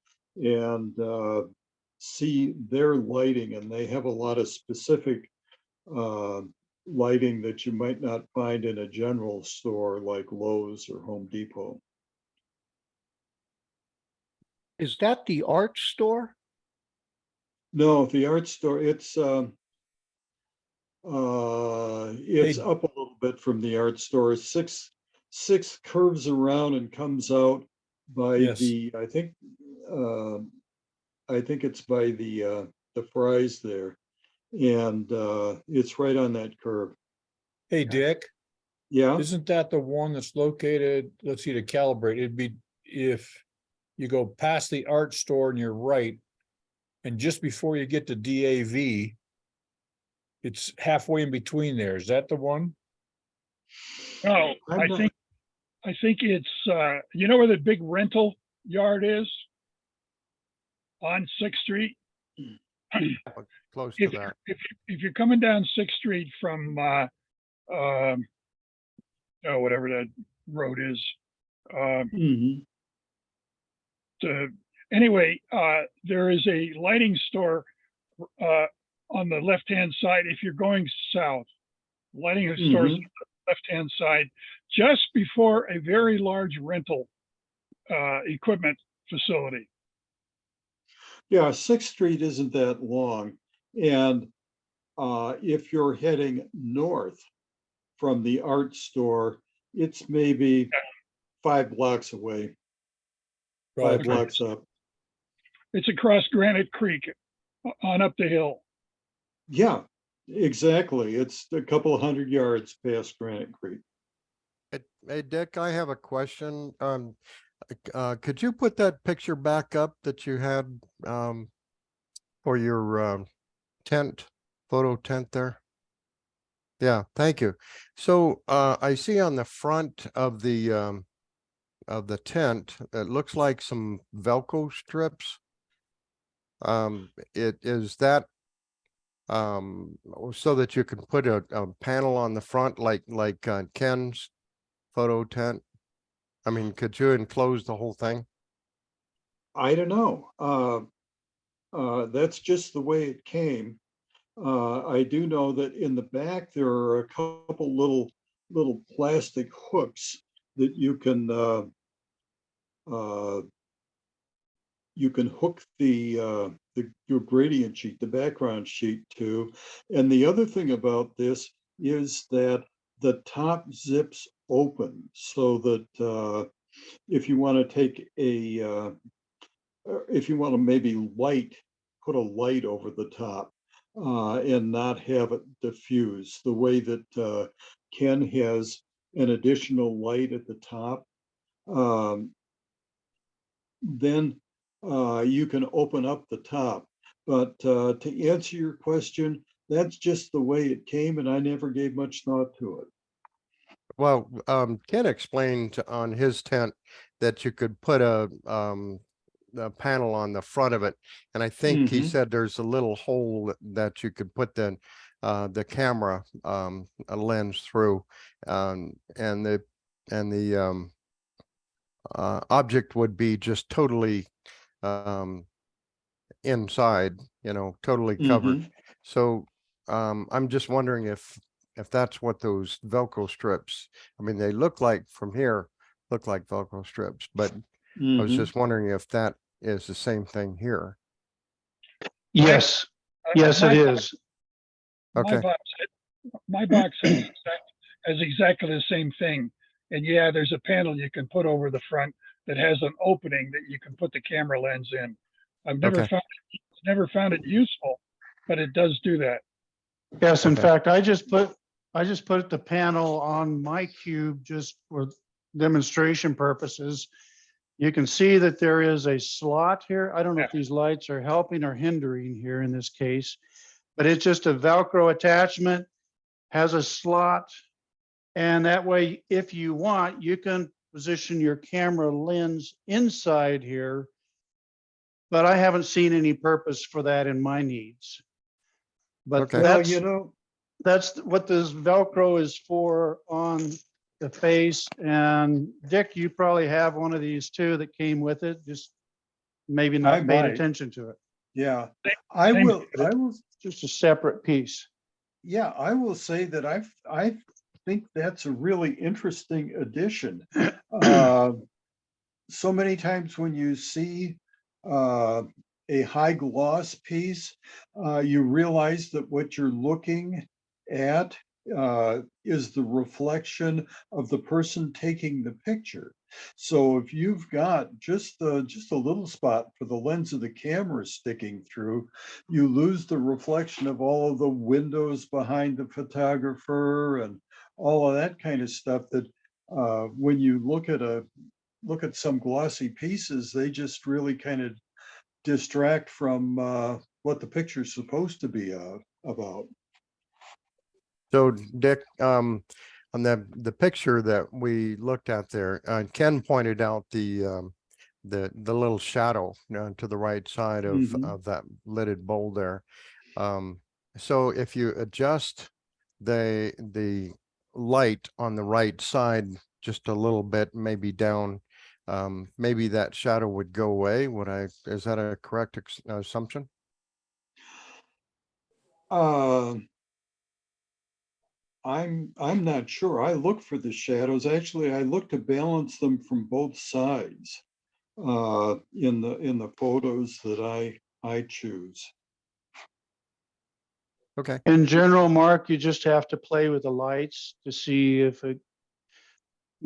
see their lighting, and they have a lot of specific lighting that you might not find in a general store like Lowe's or Home Depot. Is that the art store? No, the art store, it's up a little bit from the art store. Six curves around and comes out by Yes. I think it's by the Fry's there. And it's right on that curve. Hey, Dick, Yeah. isn't that the one that's located, let's see, to calibrate, it'd be if you go past the art store and you're right, and just before you get to DAV, it's halfway in between there. Is that the one? No, I'm not- I think it's, you know where the big rental yard is? On 6th Street? Close to If, that. if you're coming down 6th Street from, whatever that road is, Mhm. anyway, there is a lighting store on the left-hand side if you're going south. Lighting stores on the left-hand side, just before a very large rental equipment facility. Yeah, 6th Street isn't that long. And if you're heading north from the art store, it's maybe 5 blocks away. 5 Right. blocks up. It's across Granite Creek on up the hill. Yeah, exactly. It's a couple of 100 yards past Granite Creek. Hey, Dick, I have a question. Could you put that picture back up that you had, for your, tent, photo tent there? Yeah, thank you. So, I see on the front of the tent, it looks like some Velcro strips. It is that, so that you can put a panel on the front like Ken's photo tent? I mean, could you enclose the whole thing? I don't know. That's just the way it came. I do know that in the back, there are a couple little plastic hooks that you can hook your gradient sheet, the background sheet to. And the other thing about this is that the top zips open so that if you want to take if you want to maybe put a light over the top and not have it diffuse, the way that Ken has an additional light at the top. Then you can open up the top. But to answer your question, that's just the way it came, and I never gave much thought to it. Well, Ken explained on his tent that you could put a panel on the front of it, and I think he Mhm. said there's a little hole that you could put the camera a lens through, and the object would be just totally inside, totally covered. Mhm. So I'm just wondering if that's what those Velcro strips, I mean, they look like from here, look like Velcro strips, but I was Mhm. just wondering if that is the same thing here. Yes, yes, it is. My Okay, box, my box has exactly the same thing. And yeah, there's a panel you can put over the front that has an opening that you can put the camera lens in. I've Okay. never found it useful, but it does do that. Yes, in Okay. fact, I just put the panel on my cube just for demonstration purposes. You can see that there is a slot here. I don't know if these lights are helping or hindering here in this case, but it's just a Velcro attachment, has a slot. And that way, if you want, you can position your camera lens inside here. But I haven't seen any purpose for that in my needs. But Okay. Well, that's what this Velcro is for on the face. And Dick, you probably have one of these too that came with it, just maybe I not paid might. attention to it. yeah, Same. I will, Just a separate piece. yeah, I will say that I think that's a really interesting addition. So many times when you see a high gloss piece, you realize that what you're looking at is the reflection of the person taking the picture. So if you've got just a little spot for the lens of the camera sticking through, you lose the reflection of all of the windows behind the photographer and all of that kind of stuff that when you look at some glossy pieces, they just really kind of distract from what the picture's supposed to be about. So Dick, on the picture that we looked at there, Ken pointed out the little shadow to the right side Mhm. of that lidded bowl there. So if you adjust the light on the right side just a little bit, maybe down, maybe that shadow would go away. Is that a correct assumption? Uh, I'm not sure. I look for the shadows. Actually, I look to balance them from both sides in the photos that I choose. Okay. In general, Mark, you just have to play with the lights to see if it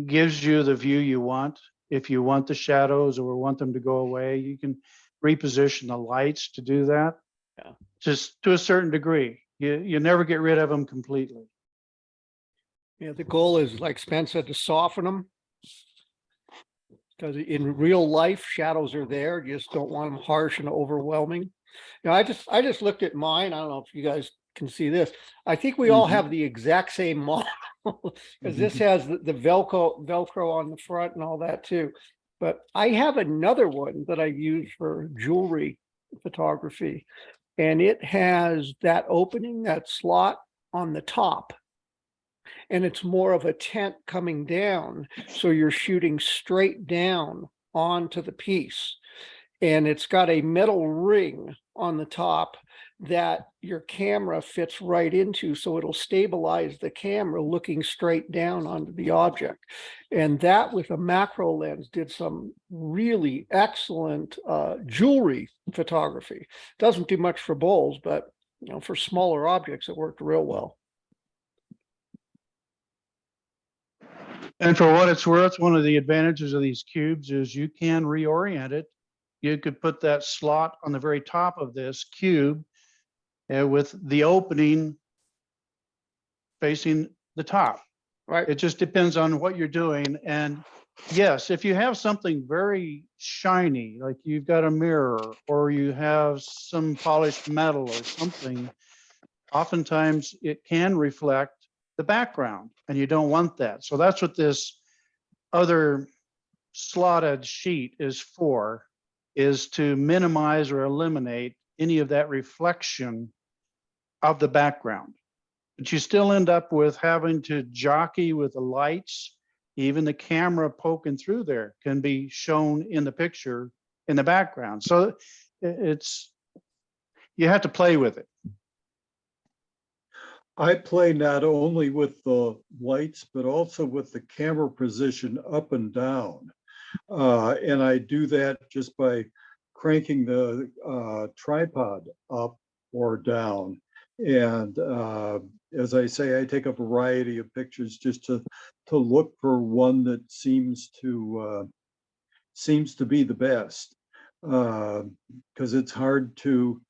gives you the view you want. If you want the shadows or want them to go away, you can reposition the lights to do that. Yeah. Just to a certain degree. You never get rid of them completely. Yeah, the goal is, like Spence said, to soften them. Because in real life, shadows are there. You just don't want them harsh and overwhelming. Now, I just looked at mine. I don't know if you guys can see this. I think we all Mhm. have the exact same model. Because this has the Velcro on the front and all that too. But I have another one that I use for jewelry photography. And it has that opening, that slot on the top. And it's more of a tent coming down. So you're shooting straight down onto the piece. And it's got a metal ring on the top that your camera fits right into. So it'll stabilize the camera looking straight down onto the object. And that with a macro lens did some really excellent jewelry photography. Doesn't do much for bowls, but for smaller objects, it worked real well. And for what it's worth, one of the advantages of these cubes is you can reorient it. You could put that slot on the very top of this cube with the opening facing the top. Right. It just depends on what you're doing. And yes, if you have something very shiny, like you've got a mirror or you have some polished metal or something, oftentimes it can reflect the background and you don't want that. So that's what this other slotted sheet is for, is to minimize or eliminate any of that reflection of the background. But you still end up with having to jockey with the lights. Even the camera poking through there can be shown in the picture in the background. So you have to play with it. I play not only with the lights, but also with the camera position up and down. And I do that just by cranking the tripod up or down. And as I say, I take a variety of pictures just to look for one that seems to be the best. Because it's hard to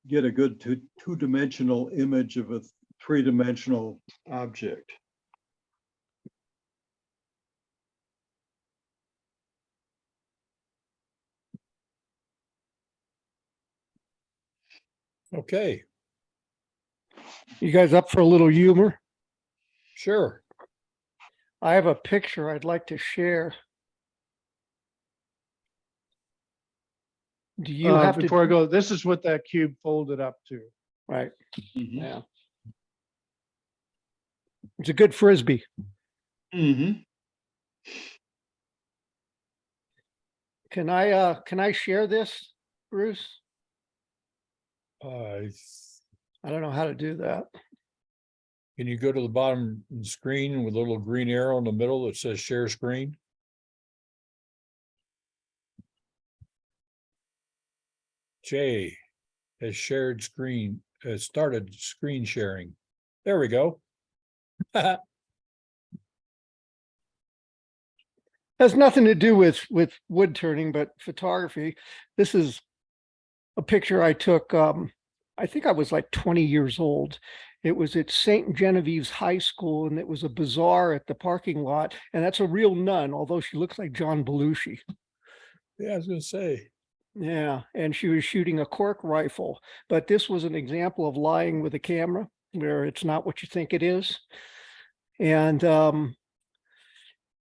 get a good two-dimensional image of a three-dimensional object. Okay, You guys up for a little humor? sure. I have a picture I'd like to share. Do you have to? Before I go, this is what that cube folded up to. Right. Mhm. Yeah. It's a good Frisbee. Mhm. Can I share this, Bruce? Uh, I don't know how to do that. Can you go to the bottom of the screen with a little green arrow in the middle that says share screen? Jay has started screen sharing. There we go. Has nothing to do with wood turning, but photography. This is a picture I took. I think I was like 20 years old. It was at St. Genevieve's High School, and it was a bazaar at the parking lot. And that's a real nun, although she looks like John Belushi. Yeah, I was gonna say. Yeah, and she was shooting a cork rifle. But this was an example of lying with a camera where it's not what you think it is. And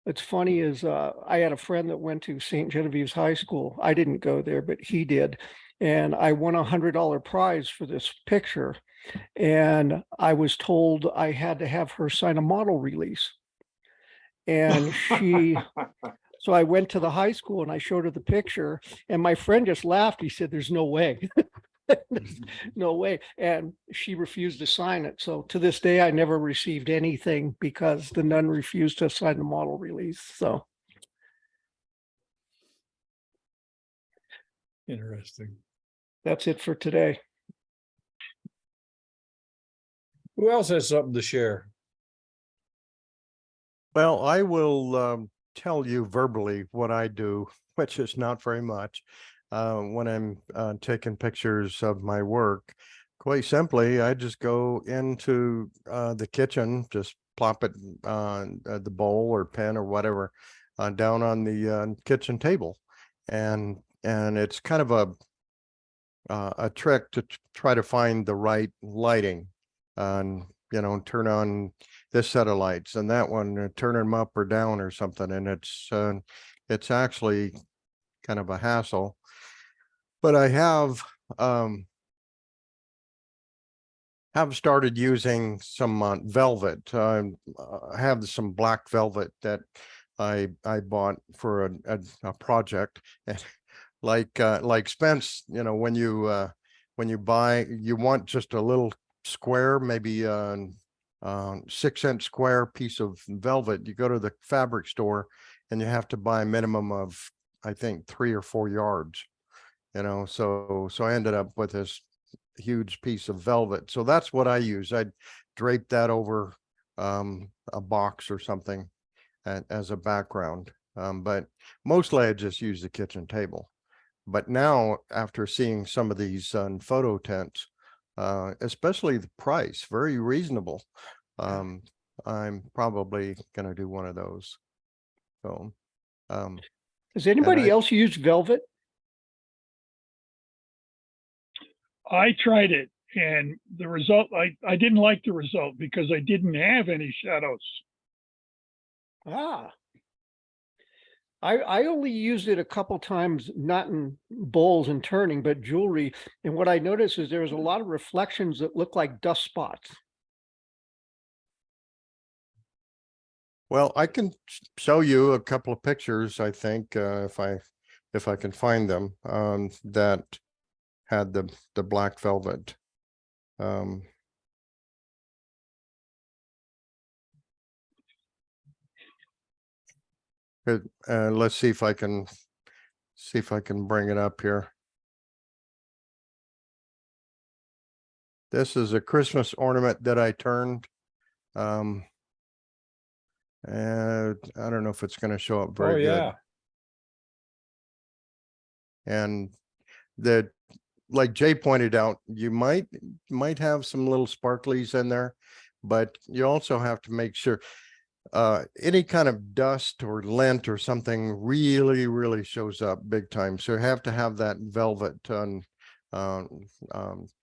what's funny is I had a friend that went to St. Genevieve's High School. I didn't go there, but he did. And I won $100 prize for this picture. And I was told I had to have her sign a model release. And so I went to the high school and I showed her the picture. And my friend just laughed. He said, "There's no way." There's no way. And she refused to sign it. So to this day, I never received anything because the nun refused to sign the model release. So Interesting. that's it for today. Who else has something to share? Well, I will tell you verbally what I do, which is not very much, when I'm taking pictures of my work. Quite simply, I just go into the kitchen, just plop it on the bowl or pen or whatever down on the kitchen table, and it's kind of a trick to try to find the right lighting, and turn on this set of lights and that one, turn them up or down or something, and it's actually kind of a hassle. But I have started using some velvet. I have some black velvet that I bought for a project. And like Spence, when you buy, you want just a little square, maybe 6-inch square piece of velvet. You go to the fabric store and you have to buy a minimum of, I think, 3 or 4 yards. So I ended up with this huge piece of velvet. So that's what I use. I'd drape that over a box or something as a background. But mostly I just use the kitchen table. But now, after seeing some of these photo tents, especially the price, very reasonable, I'm probably going to do one of those. So, Does anybody else use velvet? I tried it and the result, I didn't like the result because I didn't have any shadows. Ah. I only used it a couple times, not in bowls and turning, but jewelry. And what I noticed is there was a lot of reflections that look like dust spots. well, I can show you a couple of pictures, I think, if I can find them, that had the black velvet. Let's see if I can bring it up here. This is a Christmas ornament that I turned. And I don't know if it's going to show up Oh, very good. yeah. And that, like Jay pointed out, you might have some little sparklies in there, but you also have to make sure any kind of dust or lint or something really shows up big time. So you have to have that velvet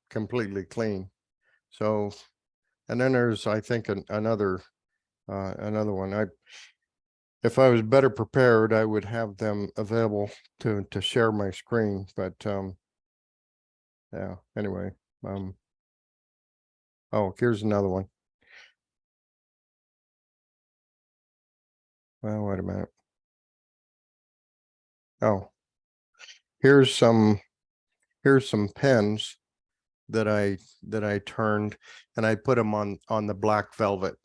completely clean. So, and then there's, I think, another one. If I was better prepared, I would have them available to share my screen, but yeah, anyway, oh, here's another one. Well, wait a minute. Oh, here's some pens that I turned, and I put them on the black velvet.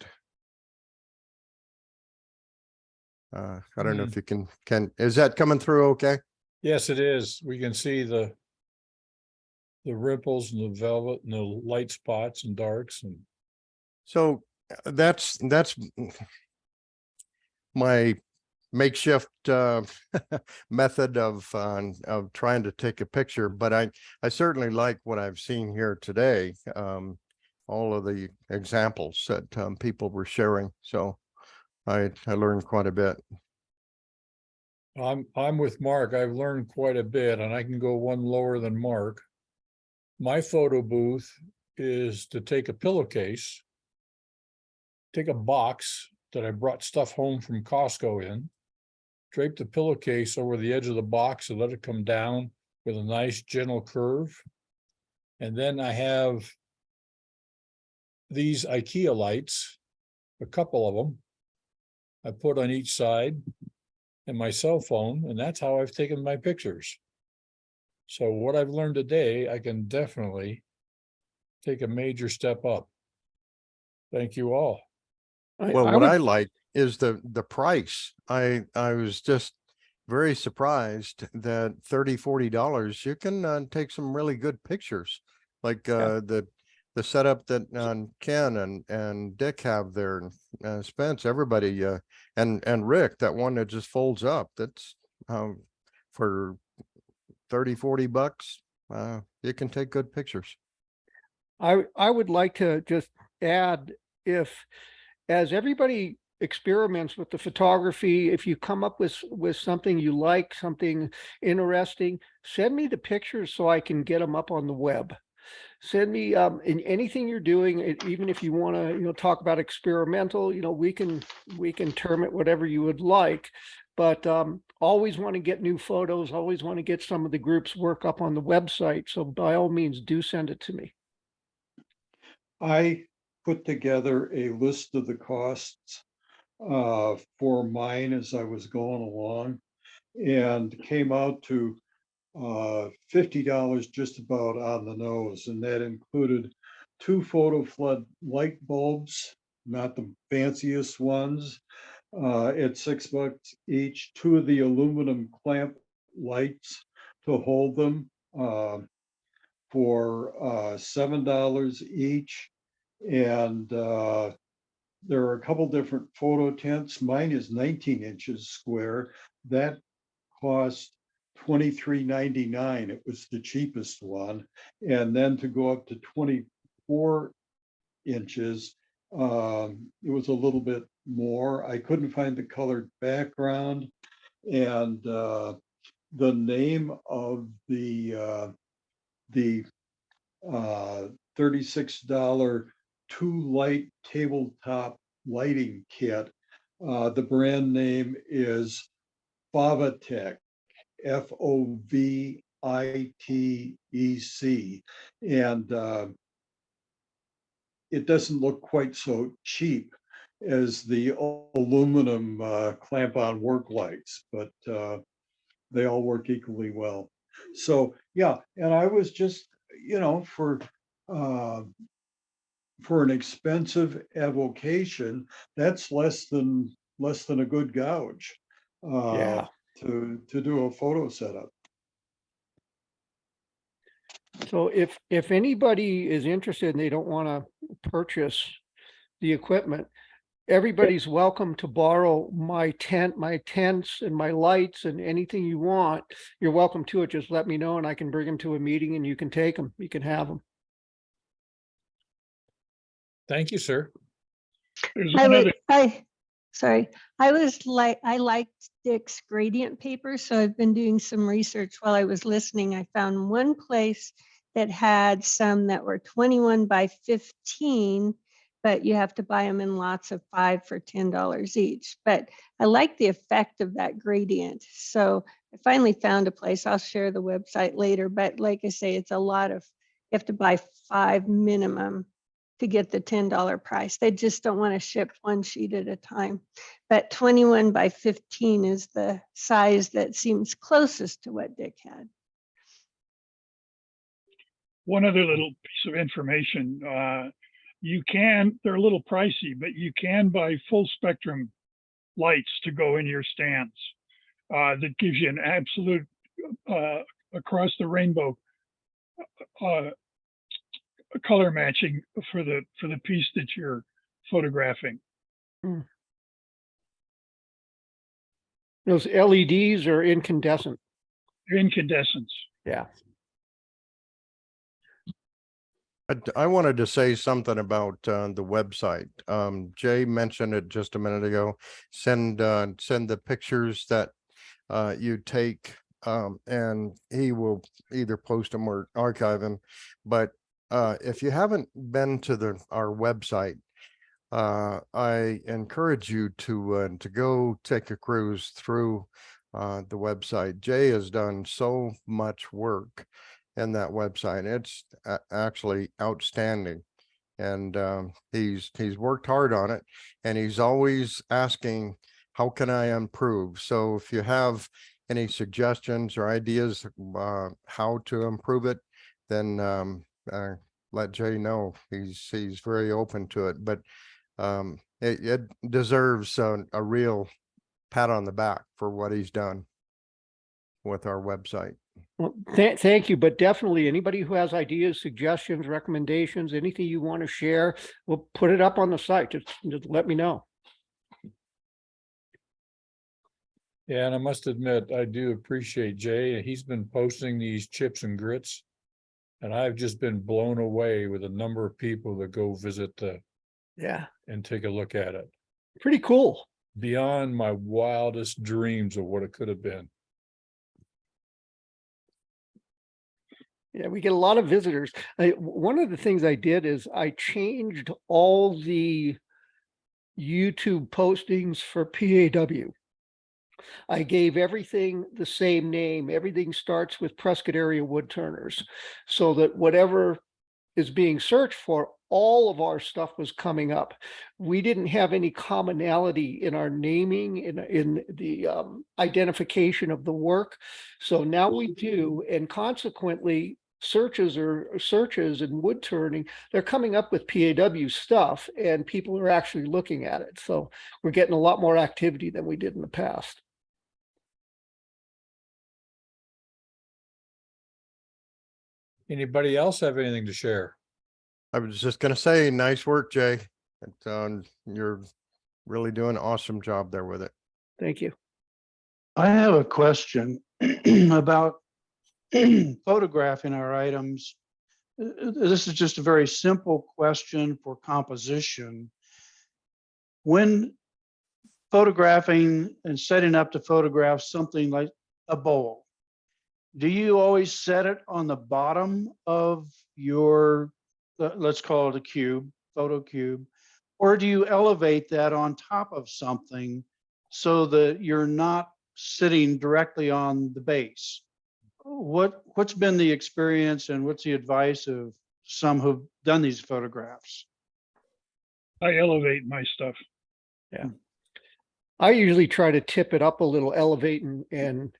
I don't know if you can is that coming through okay? Yes, it is. We can see the ripples and the velvet and the light spots and darks and So that's my makeshift method of trying to take a picture, but I certainly like what I've seen here today. All of the examples that people were sharing, so I learned quite a bit. I'm with Mark. I've learned quite a bit, and I can go one lower than Mark. My photo booth is to take a pillowcase, take a box that I brought stuff home from Costco in, drape the pillowcase over the edge of the box and let it come down with a nice gentle curve. And then I have these IKEA lights, a couple of them, I put on each side, and my cell phone, and that's how I've taken my pictures. So what I've learned today, I can definitely take a major step up. Thank you all. Well, what I like is the price. I was just very surprised that $30-40 you can take some really good pictures, like the the setup that Ken and Dick have there, Spence, everybody, and Rick, that one that just folds up, that's for 30-40 bucks. You can take good pictures. I would like to just add, if, as everybody experiments with the photography, if you come up with something you like, something interesting, send me the pictures so I can get them up on the web. Send me in anything you're doing, even if you want to, talk about experimental, we can term it whatever you would like, but always want to get new photos, always want to get some of the group's work up on the website. So by all means, do send it to me. I put together a list of the costs for mine as I was going along, and came out to $50 just about on the nose, and that included 2 photo flood light bulbs, not the fanciest ones, at $6 each, 2 of the aluminum clamp lights to hold them for $7 each, and there are a couple different photo tents. Mine is 19 inches square. That cost $23.99. It was the cheapest one. And then to go up to 24 inches, it was a little bit more. I couldn't find the colored background. And the name of the $36 2-light tabletop lighting kit. The brand name is Fovatec, Fovitec, and it doesn't look quite so cheap as the aluminum clamp-on work lights, but they all work equally well. So yeah, and I was just, for an expensive avocation, that's less than a good gouge Yeah. to do a photo setup. So if anybody is interested and they don't want to purchase the equipment, everybody's welcome to borrow my tents and my lights and anything you want. You're welcome to it. Just let me know and I can bring them to a meeting and you can take them. You can have them. Thank you, sir. There's I another, I liked Dick's gradient paper, so I've been doing some research while I was listening. I found one place that had some that were 21 by 15, but you have to buy them in lots of 5 for $10 each. But I like the effect of that gradient. So I finally found a place. I'll share the website later, but like I say, it's a lot of, you have to buy 5 minimum to get the $10 price. They just don't want to ship one sheet at a time. But 21 by 15 is the size that seems closest to what Dick had. one other little piece of information. They're a little pricey, but you can buy full spectrum lights to go in your stands. That gives you an absolute across the rainbow color matching for the piece that you're photographing. Those LEDs are incandescent. Incandescents. Yeah. I wanted to say something about the website. Jay mentioned it just a minute ago. Send the pictures that you take, and he will either post them or archive them. But if you haven't been to our website, I encourage you to go take a cruise through the website. Jay has done so much work in that website. It's actually outstanding, and he's worked hard on it, and he's always asking, how can I improve? So if you have any suggestions or ideas how to improve it, then let Jay know. He's very open to it, but it deserves a real pat on the back for what he's done with our website. Well, thank you, but definitely anybody who has ideas, suggestions, recommendations, anything you want to share, we'll put it up on the site. Just let me know. Yeah, and I must admit, I do appreciate Jay. He's been posting these chips and grits. And I've just been blown away with the number of people that go visit Yeah, and take a look at it. pretty cool. Beyond my wildest dreams of what it could have been. Yeah, we get a lot of visitors. One of the things I did is I changed all the YouTube postings for PAW. I gave everything the same name. Everything starts with Prescott area Woodturners, so that whatever is being searched for, all of our stuff was coming up. We didn't have any commonality in our naming, in the identification of the work. So now we do, and consequently, searches and wood turning, they're coming up with PAW stuff, and people are actually looking at it. So we're getting a lot more activity than we did in the past. Anybody else have anything to share? I was just gonna say, nice work, Jay. You're really doing an awesome job there with it. Thank you. I have a question about photographing our items. This is just a very simple question for composition. When photographing and setting up to photograph something like a bowl, do you always set it on the bottom of your, let's call it a cube, photo cube, or do you elevate that on top of something so that you're not sitting directly on the base? What's been the experience and what's the advice of some who've done these photographs? I elevate my stuff. I usually try to tip it up a little, elevate and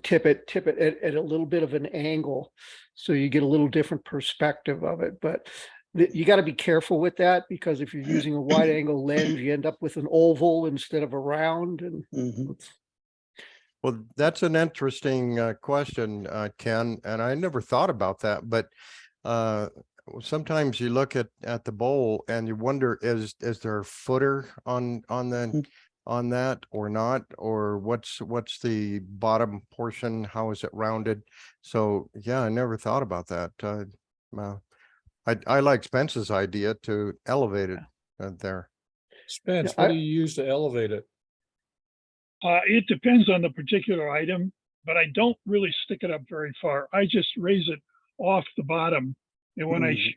tip it at a little bit of an angle, so you get a little different perspective of it. But you got to be careful with that, because if you're using a wide angle lens, you end up with an oval instead of a round. And Well, that's an interesting question, Ken, and I never thought about that, but sometimes you look at the bowl and you wonder, is there a footer on that or not, or what's the bottom portion, how is it rounded? So yeah, I never thought about that. I like Spence's idea to elevate it there. Spence, Yeah, what do you use to elevate it? It depends on the particular item, but I don't really stick it up very far. I just raise it off the bottom. And when I shoot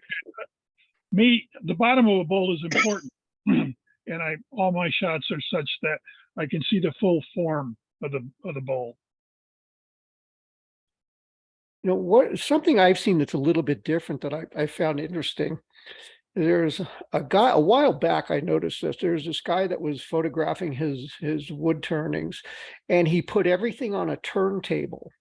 it, the bottom of a bowl is important. And all my shots are such that I can see the full form of the bowl. you know, something I've seen that's a little bit different that I found interesting. There's a guy, a while back, I noticed this. There's this guy that was photographing his wood turnings, and he put everything on a turntable,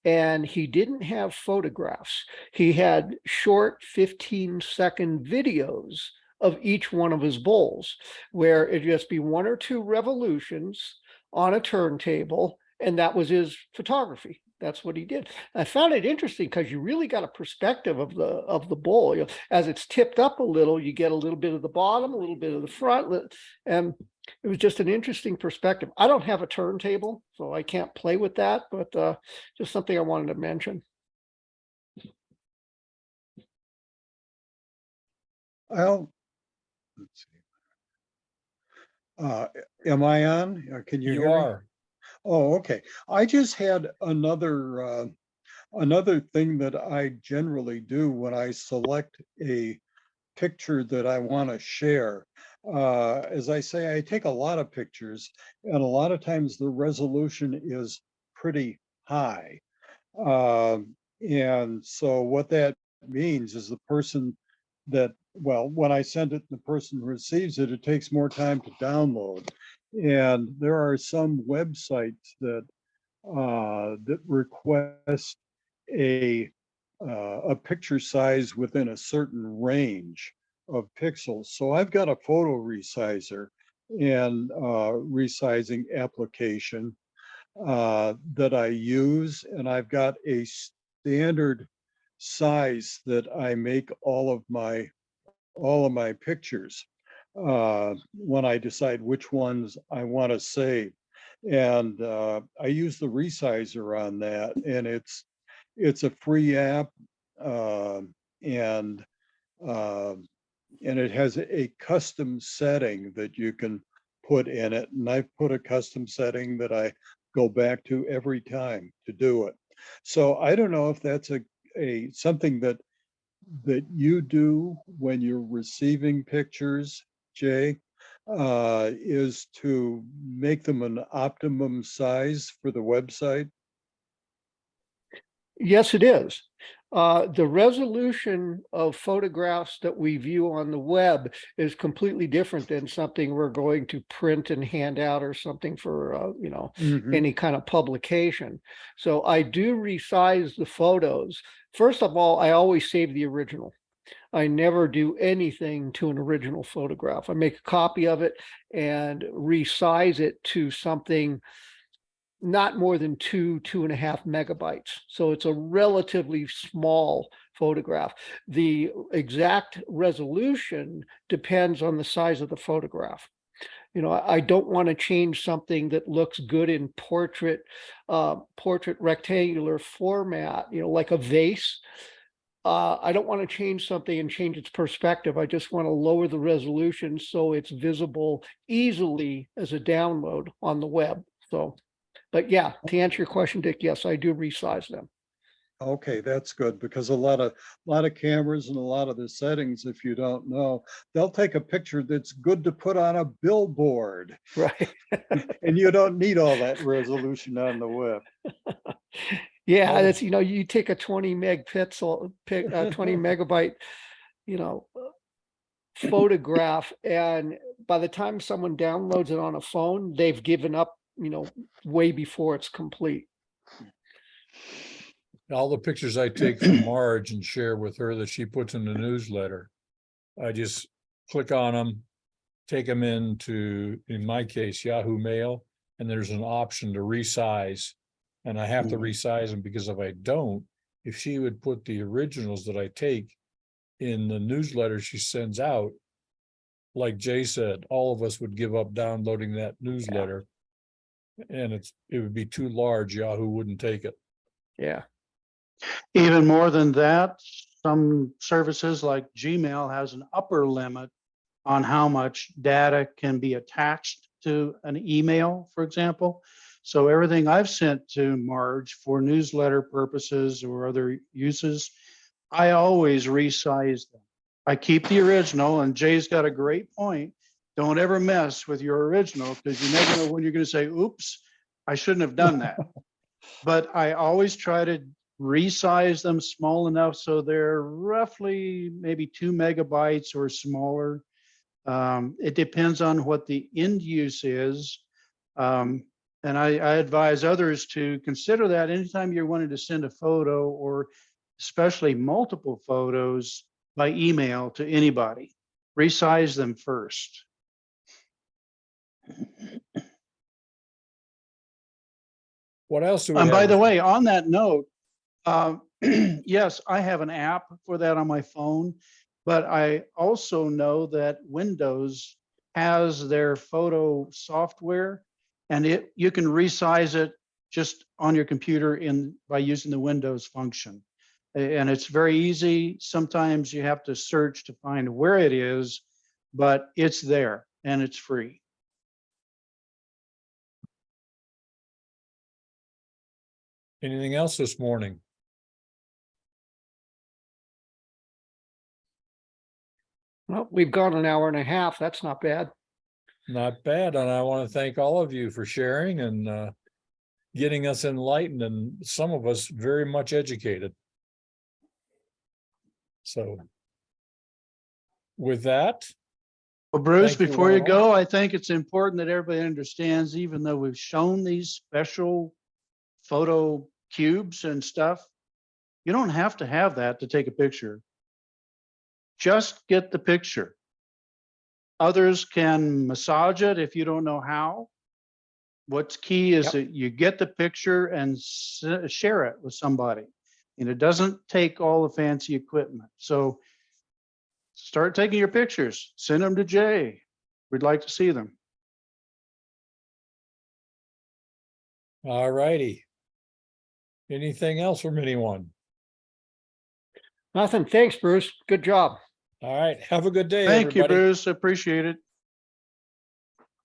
and he didn't have photographs. He had short 15-second videos of each one of his bowls, where it'd just be 1 or 2 revolutions on a turntable, and that was his photography. That's what he did. I found it interesting because you really got a perspective of the bowl. You know, as it's tipped up a little, you get a little bit of the bottom, a little bit of the front, and it was just an interesting perspective. I don't have a turntable, so I can't play with that, but just something I wanted to mention. Well, let's see. Am I on? Can you hear me? are. Oh, okay. I just had another thing that I generally do when I select a picture that I want to share. As I say, I take a lot of pictures, and a lot of times the resolution is pretty high. And so what that means is the person when I send it, the person receives it, it takes more time to download. And there are some websites that request a picture size within a certain range of pixels. So I've got a photo resizer and resizing application. that I use, and I've got a standard size that I make all of my pictures when I decide which ones I want to save. And I use the resizer on that, and it's a free app, and uh, and it has a custom setting that you can put in it. And I've put a custom setting that I go back to every time to do it. So I don't know if that's a something that you do when you're receiving pictures, Jay, is to make them an optimum size for the website. Yes, it is. The resolution of photographs that we view on the web is completely different than something we're going to print and hand out or something for, Mhm. any kind of publication. So I do resize the photos. First of all, I always save the original. I never do anything to an original photograph. I make a copy of it and resize it to something not more than 2.5 megabytes. So it's a relatively small photograph. The exact resolution depends on the size of the photograph. I don't want to change something that looks good in portrait rectangular format, like a vase. I don't want to change something and change its perspective. I just want to lower the resolution so it's visible easily as a download on the web. So, but yeah, to answer your question, Dick, yes, I do resize them. Okay, that's good, because a lot of cameras and a lot of the settings, if you don't know, they'll take a picture that's good to put on a billboard, Right. and you don't need all that resolution on the web. Yeah, Oh. that's, you take a 20 megabyte, photograph, and by the time someone downloads it on a phone, they've given up, way before it's complete. All the pictures I take from Marge and share with her that she puts in the newsletter, I just click on them, take them into, in my case, Yahoo Mail, and there's an option to resize. And I have to resize them, because if I don't, if she would put the originals that I take in the newsletter she sends out, like Jay said, all of us would give up downloading that newsletter. And it would be too large. Yahoo wouldn't take it. Yeah. Even more than that, some services like Gmail has an upper limit on how much data can be attached to an email, for example. So everything I've sent to Marge for newsletter purposes or other uses, I always resize them. I keep the original, and Jay's got a great point. Don't ever mess with your original, because you never know when you're going to say, oops, I shouldn't have done that. But I always try to resize them small enough so they're roughly maybe 2 megabytes or smaller. It depends on what the end use is. And I advise others to consider that anytime you're wanting to send a photo, or especially multiple photos, by email to anybody. Resize them first. What else do we And have? by the way, on that note, yes, I have an app for that on my phone, but I also know that Windows has their photo software, and you can resize it just on your computer by using the Windows function. And it's very easy. Sometimes you have to search to find where it is, but it's there and it's free. Anything else this morning? Well, we've gone an hour and a half. That's not bad. Not bad. And I want to thank all of you for sharing and getting us enlightened, and some of us very much educated. So with that, Well, Bruce, thank you before you all. go, I think it's important that everybody understands, even though we've shown these special photo cubes and stuff, you don't have to have that to take a picture. Just get the picture. Others can massage it if you don't know how, What's key is Yep. that you get the picture and share it with somebody. And it doesn't take all the fancy equipment. So start taking your pictures, send them to Jay. We'd like to see them. All righty. Anything else from anyone? Nothing. Thanks, Bruce. Good job. All right, have a good day, Thank you, everybody. Bruce. Appreciate it.